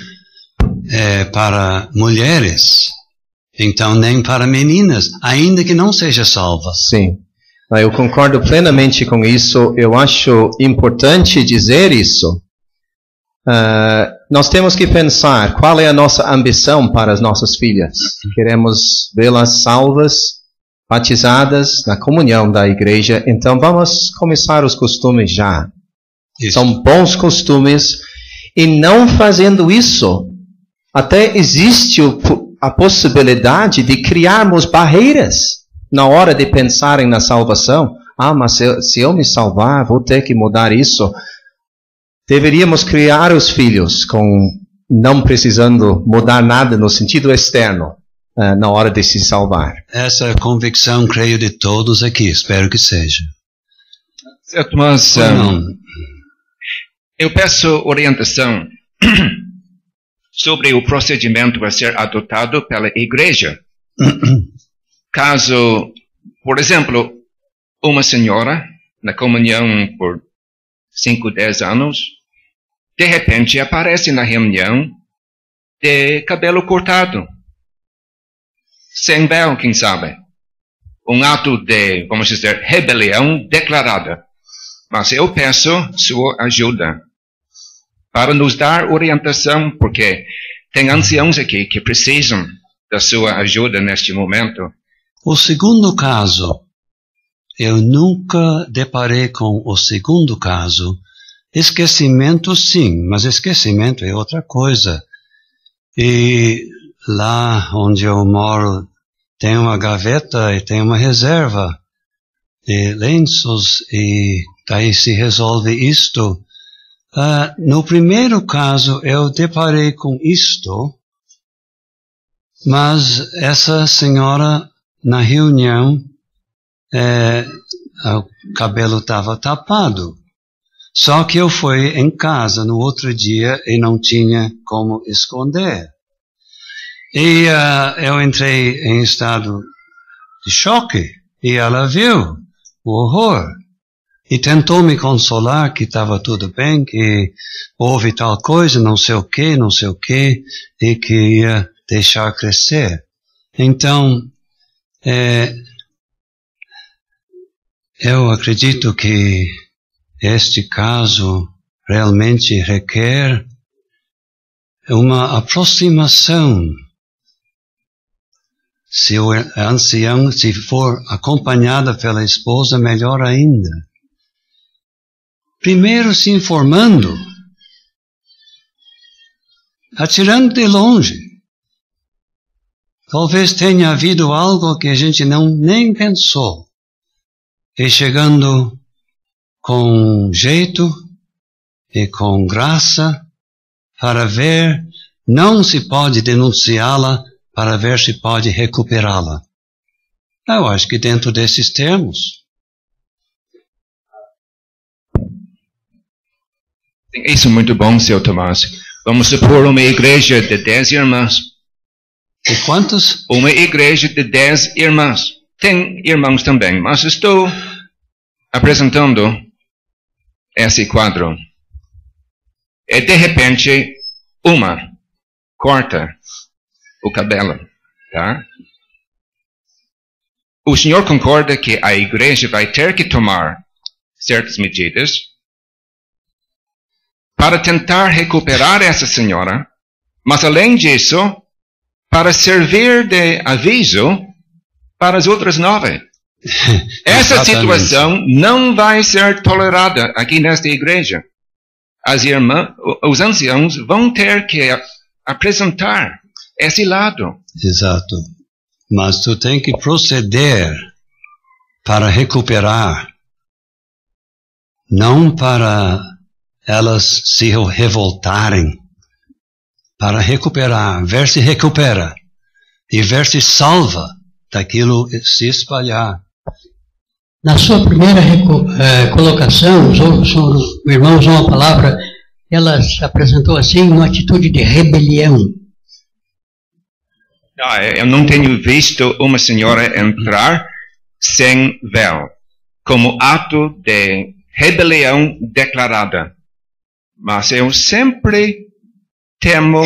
para mulheres, então nem para meninas, ainda que não sejam salvas. Sim, eu concordo plenamente com isso. Eu acho importante dizer isso. Nós temos que pensar qual é a nossa ambição para as nossas filhas. Queremos vê-las salvas, batizadas na comunhão da igreja, então vamos começar os costumes já. Isso. São bons costumes, e não fazendo isso, até existe a possibilidade de criarmos barreiras na hora de pensarem na salvação. Mas se eu me salvar, vou ter que mudar isso. Deveríamos criar os filhos não precisando mudar nada no sentido externo. Na hora de se salvar. Essa é a convicção, creio, de todos aqui. Espero que seja. Certo, mas eu peço orientação sobre o procedimento a ser adotado pela igreja. Caso, por exemplo, uma senhora na comunhão por 5, 10 anos, de repente aparece na reunião de cabelo cortado. Sem véu, quem sabe. Um ato de, vamos dizer, rebelião declarada. Mas eu peço sua ajuda para nos dar orientação, porque tem anciãos aqui que precisam da sua ajuda neste momento. O segundo caso, eu nunca deparei com o segundo caso. Esquecimento, sim, mas esquecimento é outra coisa. E lá onde eu moro tem uma gaveta e tem uma reserva de lenços, e daí se resolve isto. No primeiro caso eu deparei com isto, mas essa senhora na reunião, o cabelo estava tapado. Só que eu fui em casa no outro dia e não tinha como esconder. E eu entrei em estado de choque, e ela viu o horror. E tentou me consolar que estava tudo bem, que houve tal coisa, não sei o que, e que ia deixar crescer. Então, eu acredito que este caso realmente requer uma aproximação. Se o ancião, se for acompanhada pela esposa, melhor ainda. Primeiro se informando, atirando de longe. Talvez tenha havido algo que a gente nem pensou. E chegando com jeito e com graça, para ver, não se pode denunciá-la, para ver se pode recuperá-la. Eu acho que dentro desses termos. Isso é muito bom, Sr. Tomás. Vamos supor uma igreja de 10 irmãs. De quantos? Uma igreja de 10 irmãs. Tem irmãos também, mas estou apresentando esse quadro. E de repente, uma corta o cabelo, tá? O senhor concorda que a igreja vai ter que tomar certas medidas para tentar recuperar essa senhora, mas além disso, para servir de aviso para as outras 9. Essa situação não vai ser tolerada aqui nesta igreja. As irmãs, os anciãos vão ter que apresentar esse lado. Exato. Mas tu tem que proceder para recuperar. não para elas se revoltarem, para recuperar, ver se recupera e ver se salva daquilo se espalhar. Na sua primeira colocação, o irmão usou uma palavra, ela se apresentou assim, uma atitude de rebelião. Eu não tenho visto uma senhora entrar sem véu, como ato de rebelião declarada. Mas eu sempre temo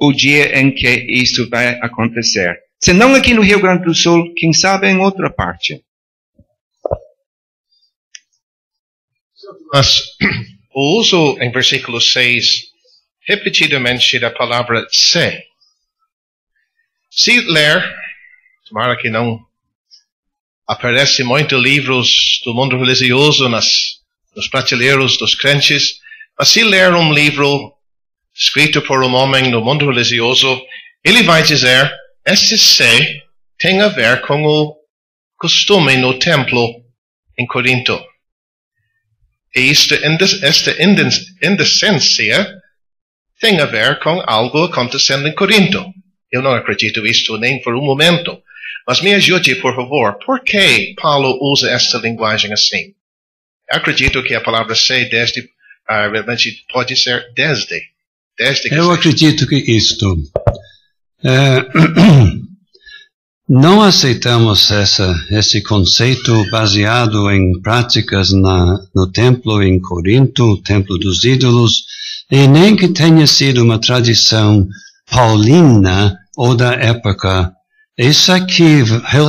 o dia em que isso vai acontecer. Se não aqui no Rio Grande do Sul, quem sabe em outra parte. Mas o uso em versículo 6, repetidamente, da palavra se. Se ler, tomara que não aparece muito livros do mundo religioso nos prateleiros dos crentes, mas se ler um livro escrito por um homem no mundo religioso, ele vai dizer, este se tem a ver com o costume no templo em Corinto. E esta indecência tem a ver com algo acontecendo em Corinto. Eu não acredito nisso nem por um momento. Mas me ajude, por favor. Por que Paulo usa esta linguagem assim? Eu acredito que a palavra se desde, realmente pode ser desde. Eu acredito que isto. Não aceitamos esse conceito baseado em práticas no templo em Corinto, o templo dos ídolos, e nem que tenha sido uma tradição paulina ou da época. Isso aqui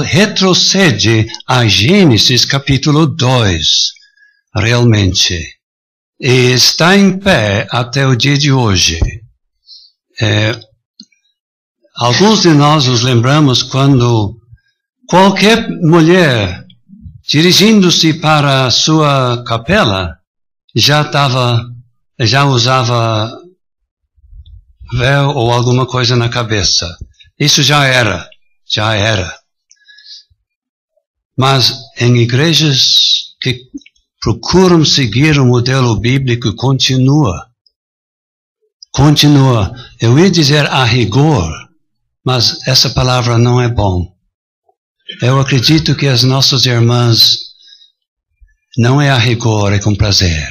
retrocede a Gênesis capítulo 2, realmente. E está em pé até o dia de hoje. Alguns de nós nos lembramos quando qualquer mulher, dirigindo-se para a sua capela, já usava véu ou alguma coisa na cabeça. Isso já era. Mas em igrejas que procuram seguir o modelo bíblico, continua. Eu ia dizer a rigor, mas essa palavra não é bom. Eu acredito que as nossas irmãs não é a rigor, é com prazer.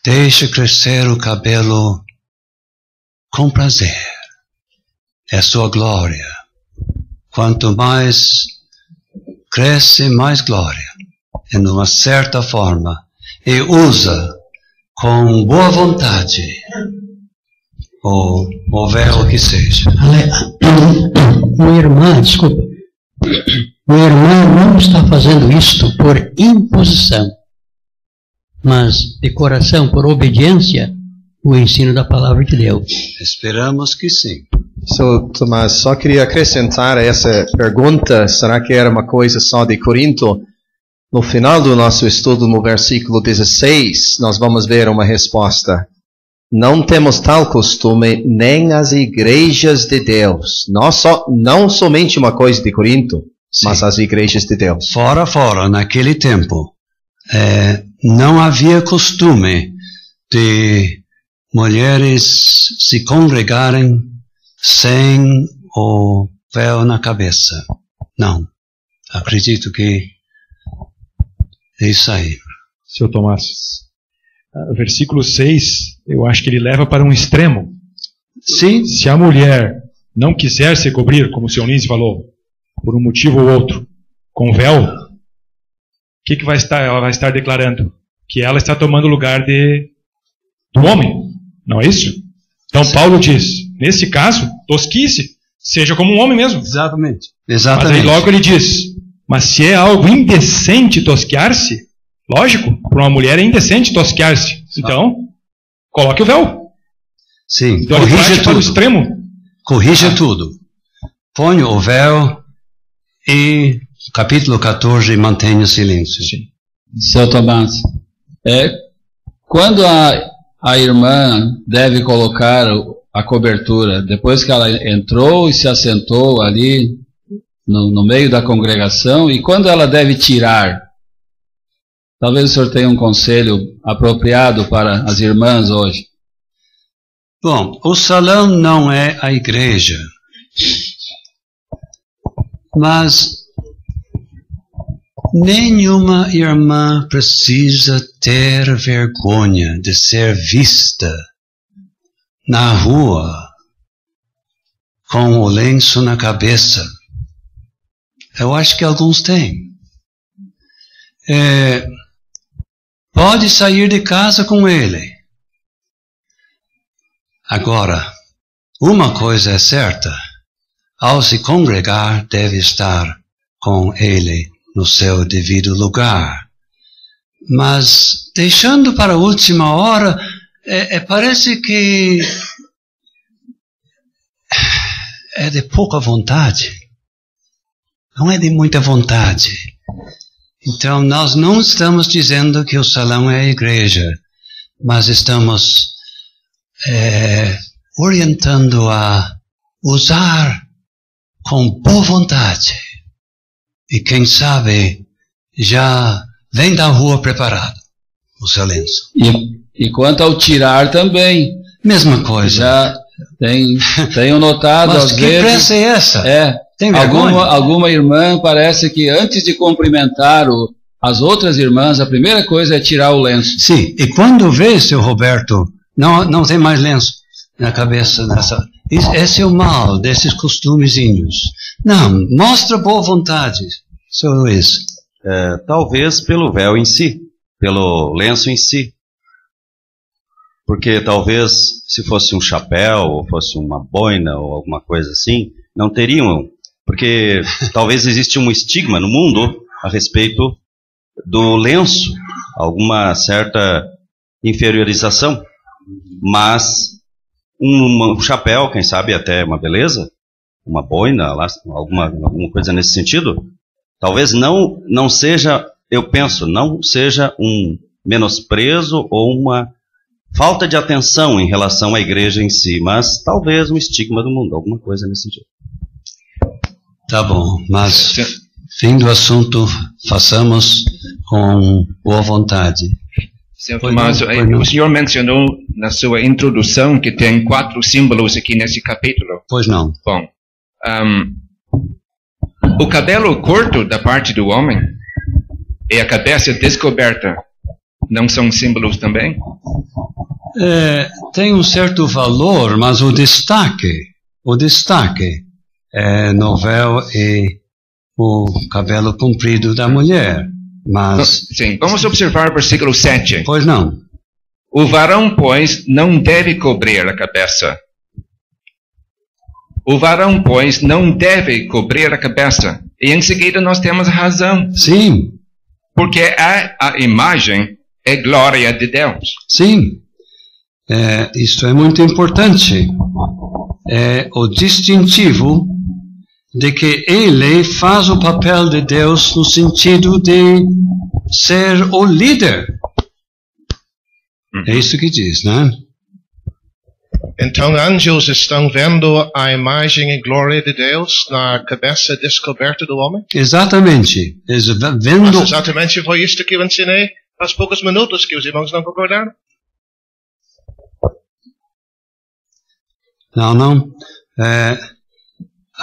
Deixa crescer o cabelo com prazer. É sua glória. Quanto mais cresce, mais glória. E de uma certa forma. E usa com boa vontade o véu que seja. Minha irmã, desculpa. Minha irmã não está fazendo isto por imposição, mas de coração, por obediência, o ensino da palavra de Deus. Esperamos que sim. Tomás, só queria acrescentar a essa pergunta, será que era uma coisa só de Corinto? No final do nosso estudo, no versículo 16, nós vamos ver uma resposta. Não temos tal costume nem as igrejas de Deus. Não somente uma coisa de Corinto, sim, mas as igrejas de Deus. Fora, naquele tempo, não havia costume de mulheres se congregarem sem o véu na cabeça. Não. Acredito que é isso aí. Seu Tomás, versículo 6, eu acho que ele leva para um extremo. Sim. Se a mulher não quiser se cobrir, como o senhor Nise falou, por um motivo ou outro, com véu, o que ela vai estar declarando? Que ela está tomando o lugar do homem. Não é isso? Então sim, Paulo diz, nesse caso, tosquice, seja como um homem mesmo. Exatamente. Mas aí logo ele diz, mas se é algo indecente tosquear-se, lógico, para uma mulher é indecente tosquear-se. Então, coloque o véu. Sim, então, corrija tudo. Para o extremo. Corrija tudo. Põe o véu e capítulo 14, mantenha o silêncio. Sim. Seu Tomás, quando a irmã deve colocar a cobertura, depois que ela entrou e se assentou ali no meio da congregação, e quando ela deve tirar? Talvez o senhor tenha um conselho apropriado para as irmãs hoje. Bom, o salão não é a igreja. Mas nenhuma irmã precisa ter vergonha de ser vista na rua com o lenço na cabeça. Eu acho que alguns têm. Pode sair de casa com ele. Agora, uma coisa é certa. Ao se congregar, deve estar com ele no seu devido lugar. Mas, deixando para a última hora, parece que é de pouca vontade. Não é de muita vontade. Então, nós não estamos dizendo que o salão é a igreja, mas estamos orientando a usar com boa vontade. E quem sabe já vem da rua preparado o seu lenço. E quanto ao tirar também. Mesma coisa. Já tenho notado mas às que vezes. pressa é essa? Tem alguma irmã parece que antes de cumprimentar as outras irmãs, a primeira coisa é tirar o lenço. Sim, e quando vê, seu Roberto, não tem mais lenço na cabeça. Esse é o mal desses costumezinhos. Não, mostra boa vontade, seu Luiz. Talvez pelo véu em si, pelo lenço em si. Porque talvez se fosse um chapéu, ou fosse uma boina, ou alguma coisa assim, não teriam. Porque talvez existe um estigma no mundo a respeito do lenço, alguma certa inferiorização. Mas um chapéu, quem sabe até uma beleza, uma boina, alguma coisa nesse sentido, talvez não seja, eu penso, não seja um menosprezo ou uma falta de atenção em relação à igreja em si, mas talvez um estigma do mundo, alguma coisa nesse sentido. Tá bom, mas fim do assunto, façamos com boa vontade. Senhor Tomás, o senhor mencionou na sua introdução que tem 4 símbolos aqui nesse capítulo. Pois não. Bom, o cabelo curto da parte do homem e a cabeça descoberta não são símbolos também? Tem um certo valor, mas o destaque é no véu e o cabelo comprido da mulher. Mas... Sim, vamos observar o versículo 7. Pois não. O varão, pois, não deve cobrir a cabeça. O varão, pois, não deve cobrir a cabeça. E em seguida nós temos a razão. Sim. Porque a imagem é glória de Deus. Sim. Isso é muito importante. É o distintivo de que ele faz o papel de Deus no sentido de ser o líder. É isso que diz, né? Então, anjos estão vendo a imagem e glória de Deus na cabeça descoberta do homem? Exatamente. Mas exatamente foi isto que eu ensinei há poucos minutos, que os irmãos não concordaram. Não.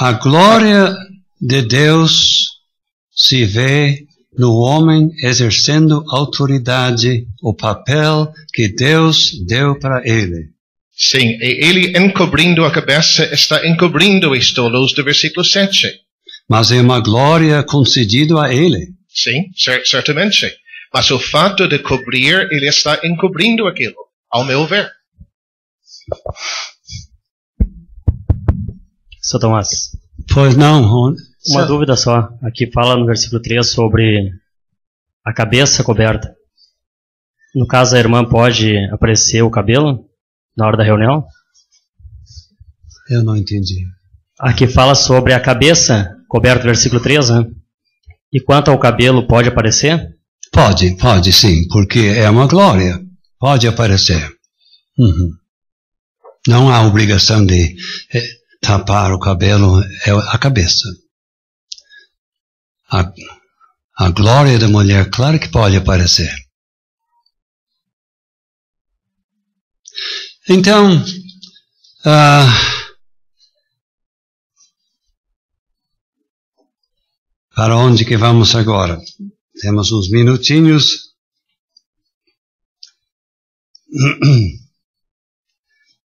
A glória de Deus se vê no homem exercendo autoridade, o papel que Deus deu para ele. Sim, e ele encobrindo a cabeça está encobrindo isto à luz do versículo 7. Mas é uma glória concedida a ele. Sim, certamente. Mas o fato de cobrir, ele está encobrindo aquilo, ao meu ver. Sr. Tomás. Pois não. Uma dúvida só. Aqui fala no versículo 3 sobre a cabeça coberta. No caso, a irmã pode aparecer o cabelo na hora da reunião? Eu não entendi. Aqui fala sobre a cabeça coberta, versículo 3, né? E quanto ao cabelo, pode aparecer? Pode sim, porque é uma glória. Pode aparecer. Não há obrigação de tapar o cabelo, é a cabeça. A glória da mulher, claro que pode aparecer. Então, para onde que vamos agora? Temos uns minutinhos.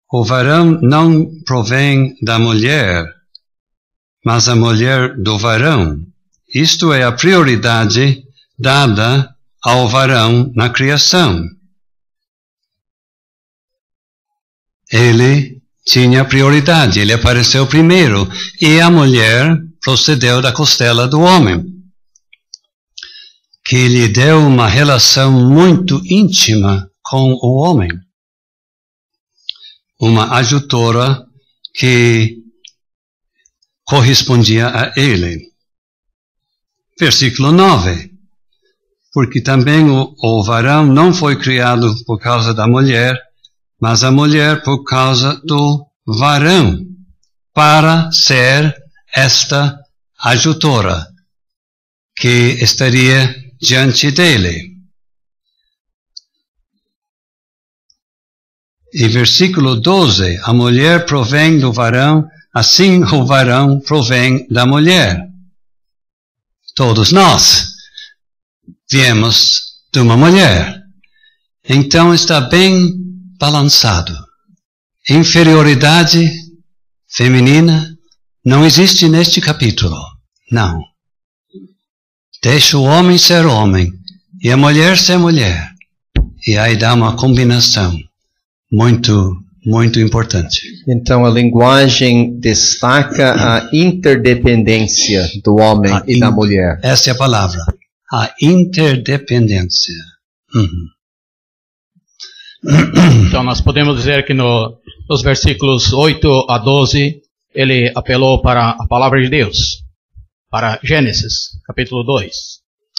O varão não provém da mulher, mas a mulher do varão. Isto é a prioridade dada ao varão na criação. Ele tinha prioridade, ele apareceu primeiro, e a mulher procedeu da costela do homem, que lhe deu uma relação muito íntima com o homem. Uma adjutora que correspondia a ele. Versículo 9. Porque também o varão não foi criado por causa da mulher, mas a mulher por causa do varão, para ser esta adjutora que estaria diante dele. E versículo 12, a mulher provém do varão, assim o varão provém da mulher. Todos nós viemos de uma mulher. Então está bem balançado. Inferioridade feminina não existe neste capítulo. Não. Deixa o homem ser homem e a mulher ser mulher. E aí dá uma combinação muito importante. Então a linguagem destaca a interdependência do homem e da mulher. Essa é a palavra. A interdependência. Então nós podemos dizer que nos versículos 8 a 12, ele apelou para a palavra de Deus, para Gênesis, capítulo 2.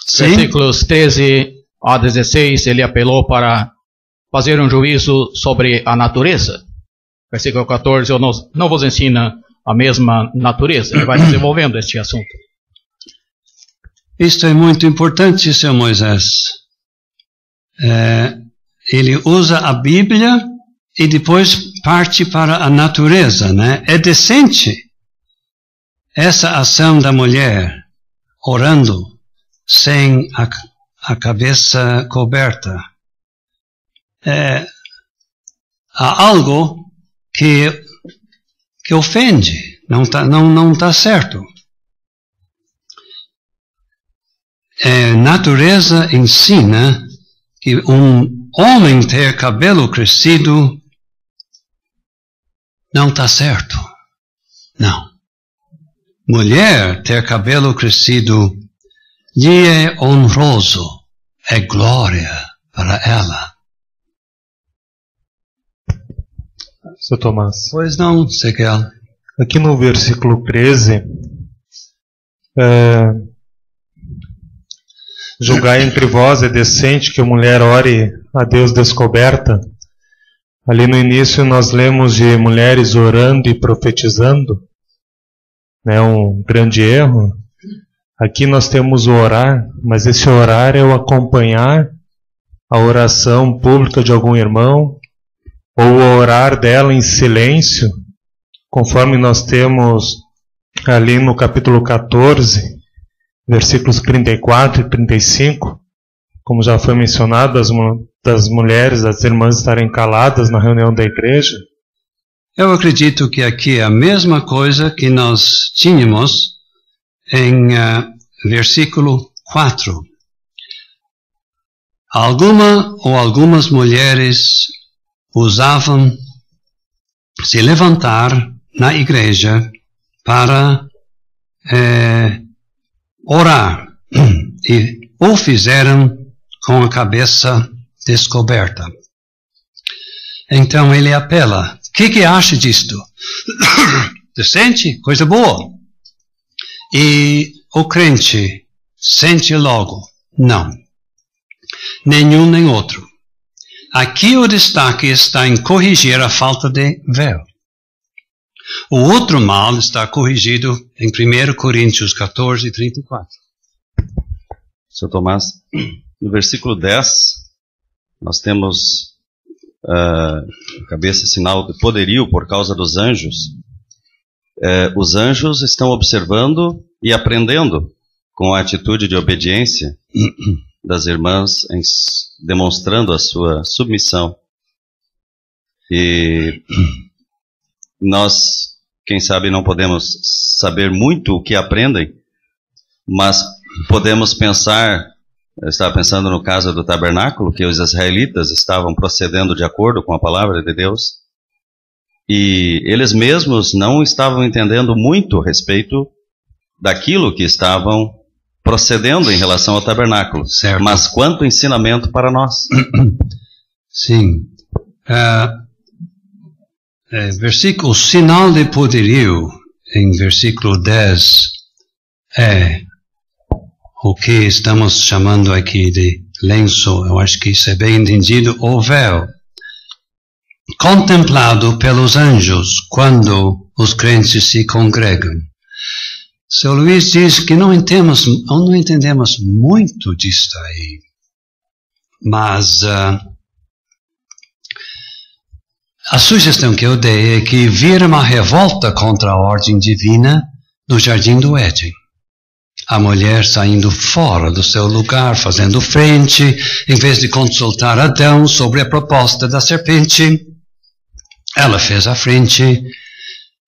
Sim. Versículos 13 a 16, ele apelou para fazer um juízo sobre a natureza. Versículo 14, eu não vos ensina a mesma natureza. Ele vai desenvolvendo este assunto. Isto é muito importante, Sr. Moisés. Ele usa a Bíblia e depois parte para a natureza, né? É decente essa ação da mulher orando sem a cabeça coberta. Há algo que ofende, não tá certo. Natureza ensina que um homem ter cabelo crescido não está certo. Não. Mulher ter cabelo crescido lhe é honroso, é glória para ela. Seu Tomás. Pois não, Sequel. Aqui no versículo 13, julgai entre vós é decente que a mulher ore a Deus descoberta. Ali no início nós lemos de mulheres orando e profetizando, né, um grande erro. Aqui nós temos o orar, mas esse orar é o acompanhar a oração pública de algum irmão, ou o orar dela em silêncio, conforme nós temos ali no capítulo 14, versículos 34 e 35, como já foi mencionado, das mulheres, das irmãs estarem caladas na reunião da igreja. Eu acredito que aqui é a mesma coisa que nós tínhamos em versículo 4. Algumas mulheres usavam se levantar na igreja para orar, e o fizeram com a cabeça descoberta. Então ele apela: o que acha disto? Decente? Coisa boa. E o crente sente logo: não. Nenhum nem outro. Aqui o destaque está em corrigir a falta de véu. O outro mal está corrigido em 1 Coríntios 14, 34. Sr. Tomás, no versículo 10, nós temos cabeça sinal de poderio por causa dos anjos. Os anjos estão observando e aprendendo com a atitude de obediência das irmãs, demonstrando a sua submissão. E nós, quem sabe, não podemos saber muito o que aprendem, mas podemos pensar, eu estava pensando no caso do tabernáculo, que os israelitas estavam procedendo de acordo com a palavra de Deus, e eles mesmos não estavam entendendo muito a respeito daquilo que estavam procedendo em relação ao tabernáculo. Certo. Mas quanto ensinamento para nós. Sim. O sinal de poderio, em versículo 10, é o que estamos chamando aqui de lenço. Eu acho que isso é bem entendido, o véu, contemplado pelos anjos quando os crentes se congregam. São Luís diz que não entendemos muito disso aí, mas a sugestão que eu dei é que vira uma revolta contra a ordem divina no Jardim do Éden. A mulher saindo fora do seu lugar, fazendo frente, em vez de consultar Adão sobre a proposta da serpente, ela fez a frente,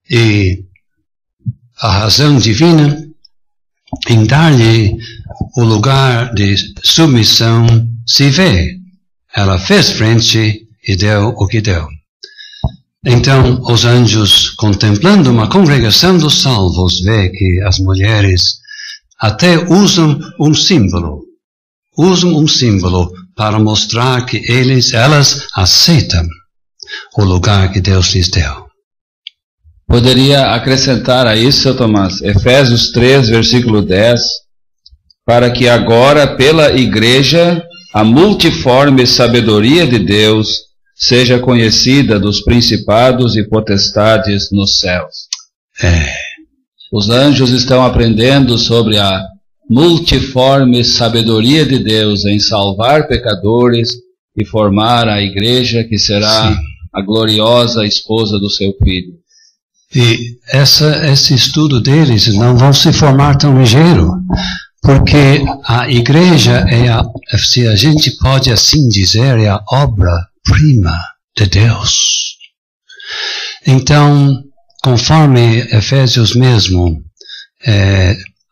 e a razão divina em dar-lhe o lugar de submissão se vê. Ela fez frente e deu o que deu. Então, os anjos, contemplando uma congregação dos salvos, vê que as mulheres até usam um símbolo para mostrar que elas aceitam o lugar que Deus lhes deu. Poderia acrescentar a isso, Sr. Tomás, Efésios 3, versículo 10, para que agora, pela igreja, a multiforme sabedoria de Deus seja conhecida dos principados e potestades nos céus. Os anjos estão aprendendo sobre a multiforme sabedoria de Deus em salvar pecadores e formar a igreja que será a gloriosa esposa do seu Filho. E esse estudo deles não vão se formar tão ligeiro, porque a igreja se a gente pode assim dizer, é a obra-prima de Deus. Então, conforme Efésios mesmo,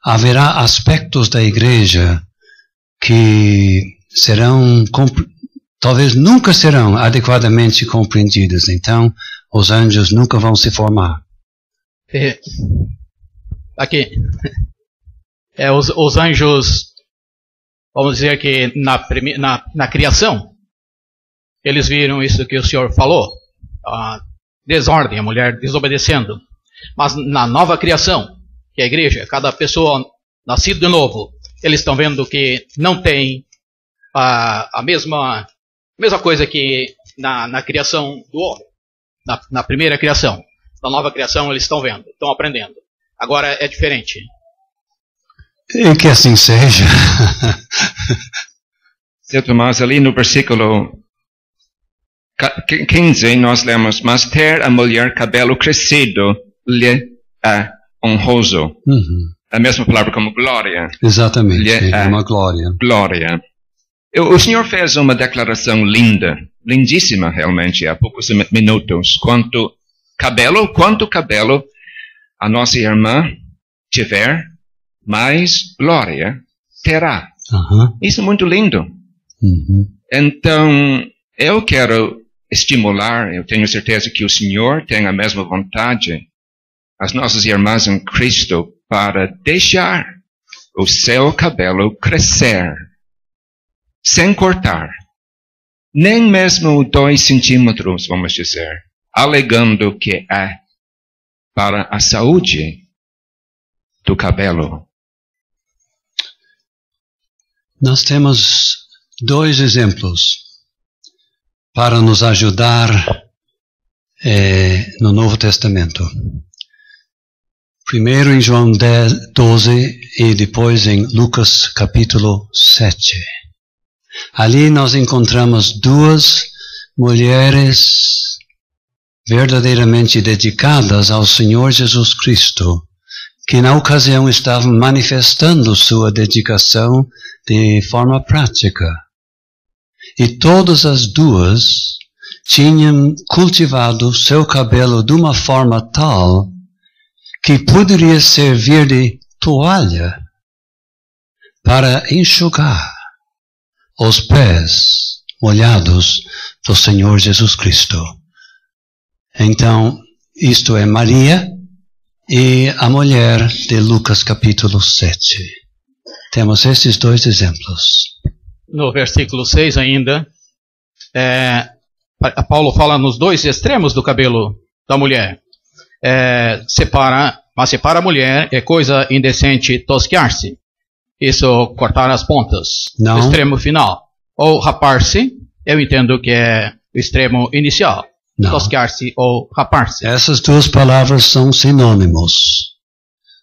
haverá aspectos da igreja que talvez nunca serão adequadamente compreendidos. Então, os anjos nunca vão se formar. Aqui, os anjos, vamos dizer que na criação, eles viram isso que o senhor falou, a desordem, a mulher desobedecendo. Mas na nova criação, que é a igreja, cada pessoa nascida de novo, eles estão vendo que não tem a mesma coisa que na criação do homem, na primeira criação. Na nova criação eles estão vendo, estão aprendendo. Agora é diferente. E que assim seja. Sr. Tomás, ali no versículo 15 nós lemos, mas ter a mulher cabelo crescido lhe é honroso. A mesma palavra como glória. Exatamente, é uma glória. Glória. O senhor fez uma declaração linda, lindíssima realmente, há poucos minutos, quanto cabelo a nossa irmã tiver, mais glória terá. Isso é muito lindo. Então, eu quero estimular, eu tenho certeza que o Senhor tem a mesma vontade, as nossas irmãs em Cristo, para deixar o seu cabelo crescer, sem cortar, nem mesmo 2 centímetros, vamos dizer, alegando que é para a saúde do cabelo. Nós temos 2 exemplos para nos ajudar no Novo Testamento. Primeiro em João 12 e depois em Lucas capítulo 7. Ali nós encontramos duas mulheres verdadeiramente dedicadas ao Senhor Jesus Cristo, que na ocasião estavam manifestando sua dedicação de forma prática. E todas as duas tinham cultivado seu cabelo de uma forma tal que poderia servir de toalha para enxugar os pés molhados do Senhor Jesus Cristo. Então, isto é Maria e a mulher de Lucas capítulo 7. Temos esses dois exemplos. No versículo 6 ainda, Paulo fala nos dois extremos do cabelo da mulher. Mas para a mulher é coisa indecente tosquear-se. Isso, cortar as pontas. Não. O extremo final. Ou rapar-se, eu entendo que é o extremo inicial. Não. Tosquear-se ou rapar-se. Essas duas palavras são sinônimos.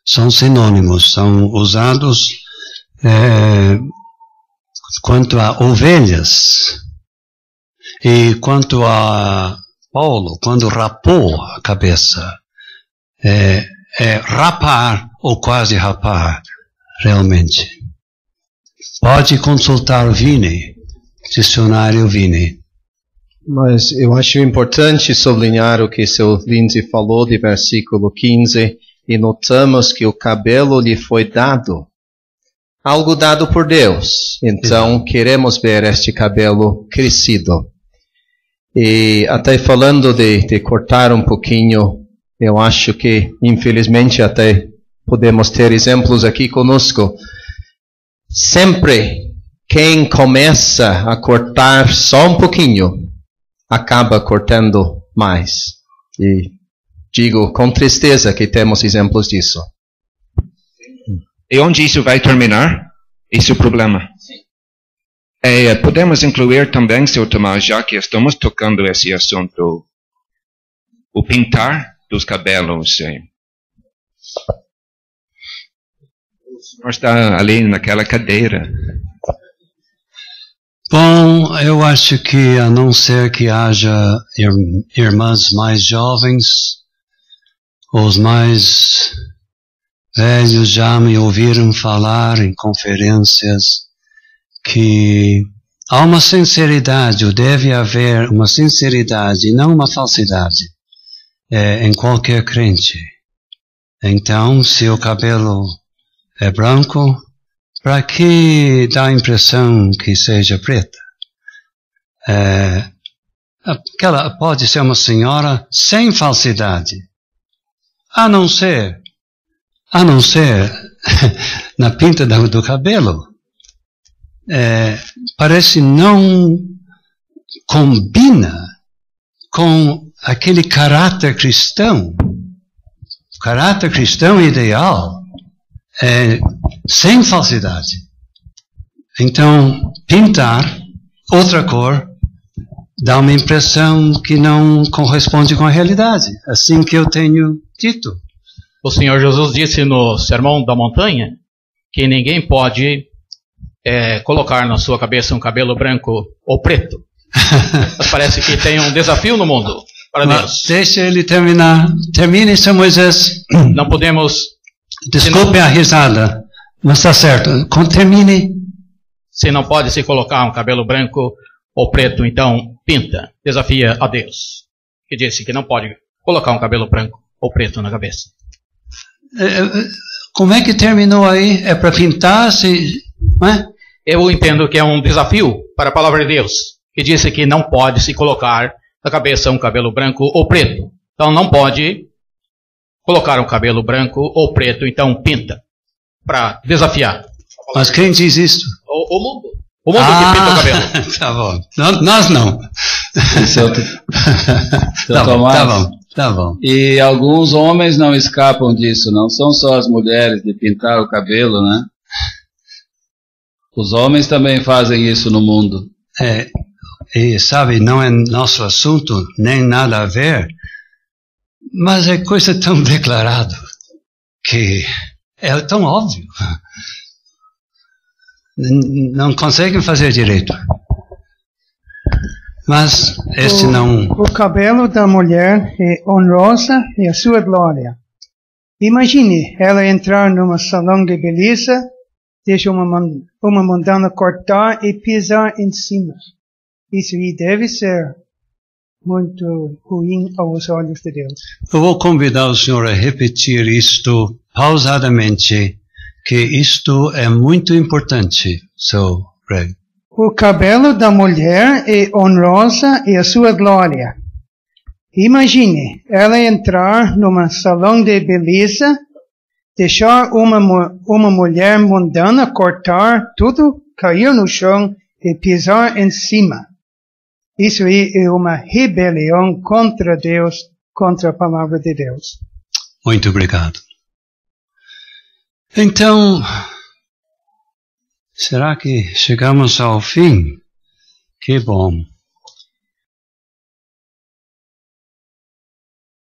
São sinônimos, são usados quanto a ovelhas. E quanto a Paulo, quando rapou a cabeça, rapar ou quase rapar, realmente. Pode consultar o Vini, dicionário Vini. Mas eu acho importante sublinhar o que seu Lindsay falou de versículo 15, e notamos que o cabelo lhe foi dado. Algo dado por Deus. Então, queremos ver este cabelo crescido. E até falando de cortar um pouquinho, eu acho que, infelizmente, até podemos ter exemplos aqui conosco. Sempre quem começa a cortar só um pouquinho, acaba cortando mais. E digo com tristeza que temos exemplos disso. E onde isso vai terminar? Esse é o problema. Podemos incluir também, Sr. Tomás, já que estamos tocando esse assunto, o pintar dos cabelos. O senhor está ali naquela cadeira. Bom, eu acho que a não ser que haja irmãs mais jovens, os mais velhos já me ouviram falar em conferências que há uma sinceridade, ou deve haver uma sinceridade e não uma falsidade em qualquer crente. Então, se o cabelo é branco, para que dá a impressão que seja preta? Aquela pode ser uma senhora sem falsidade, a não ser na pinta do cabelo. Parece não combina com aquele caráter cristão. O caráter cristão ideal é sem falsidade. Então, pintar outra cor dá uma impressão que não corresponde com a realidade. Assim que eu tenho dito. O Senhor Jesus disse no Sermão da Montanha que ninguém pode colocar na sua cabeça um cabelo branco ou preto. Mas parece que tem um desafio no mundo para Deus. Deixa ele terminar. Termine, São Moisés. Não podemos... Desculpe a risada, mas está certo. Termine. Se não pode se colocar um cabelo branco ou preto, então pinta. Desafia a Deus, que disse que não pode colocar um cabelo branco ou preto na cabeça. Como é que terminou aí? É para pintar? Não é? Eu entendo que é um desafio para a palavra de Deus, que disse que não pode se colocar na cabeça um cabelo branco ou preto. Então não pode colocar um cabelo branco ou preto, então pinta, para desafiar. Mas quem diz isso? O mundo. O mundo que pinta o cabelo. Tá bom. Nós não. Tá bom. E alguns homens não escapam disso, não são só as mulheres de pintar o cabelo, né? Os homens também fazem isso no mundo. E sabe, não é nosso assunto, nem nada a ver, mas é coisa tão declarada que É tão óbvio. Não conseguem fazer direito. Mas este não... O cabelo da mulher é honrosa e a sua glória. Imagine ela entrar num salão de beleza, deixa uma mondana cortar e pisar em cima. Isso aí deve ser muito ruim aos olhos de Deus. Eu vou convidar o senhor a repetir isto pausadamente, que isto é muito importante. So, Greg. O cabelo da mulher é honrosa e a sua glória. Imagine ela entrar num salão de beleza, deixar uma mulher mundana cortar tudo, cair no chão e pisar em cima. Isso aí é uma rebelião contra Deus, contra a palavra de Deus. Muito obrigado. Então, será que chegamos ao fim? Que bom.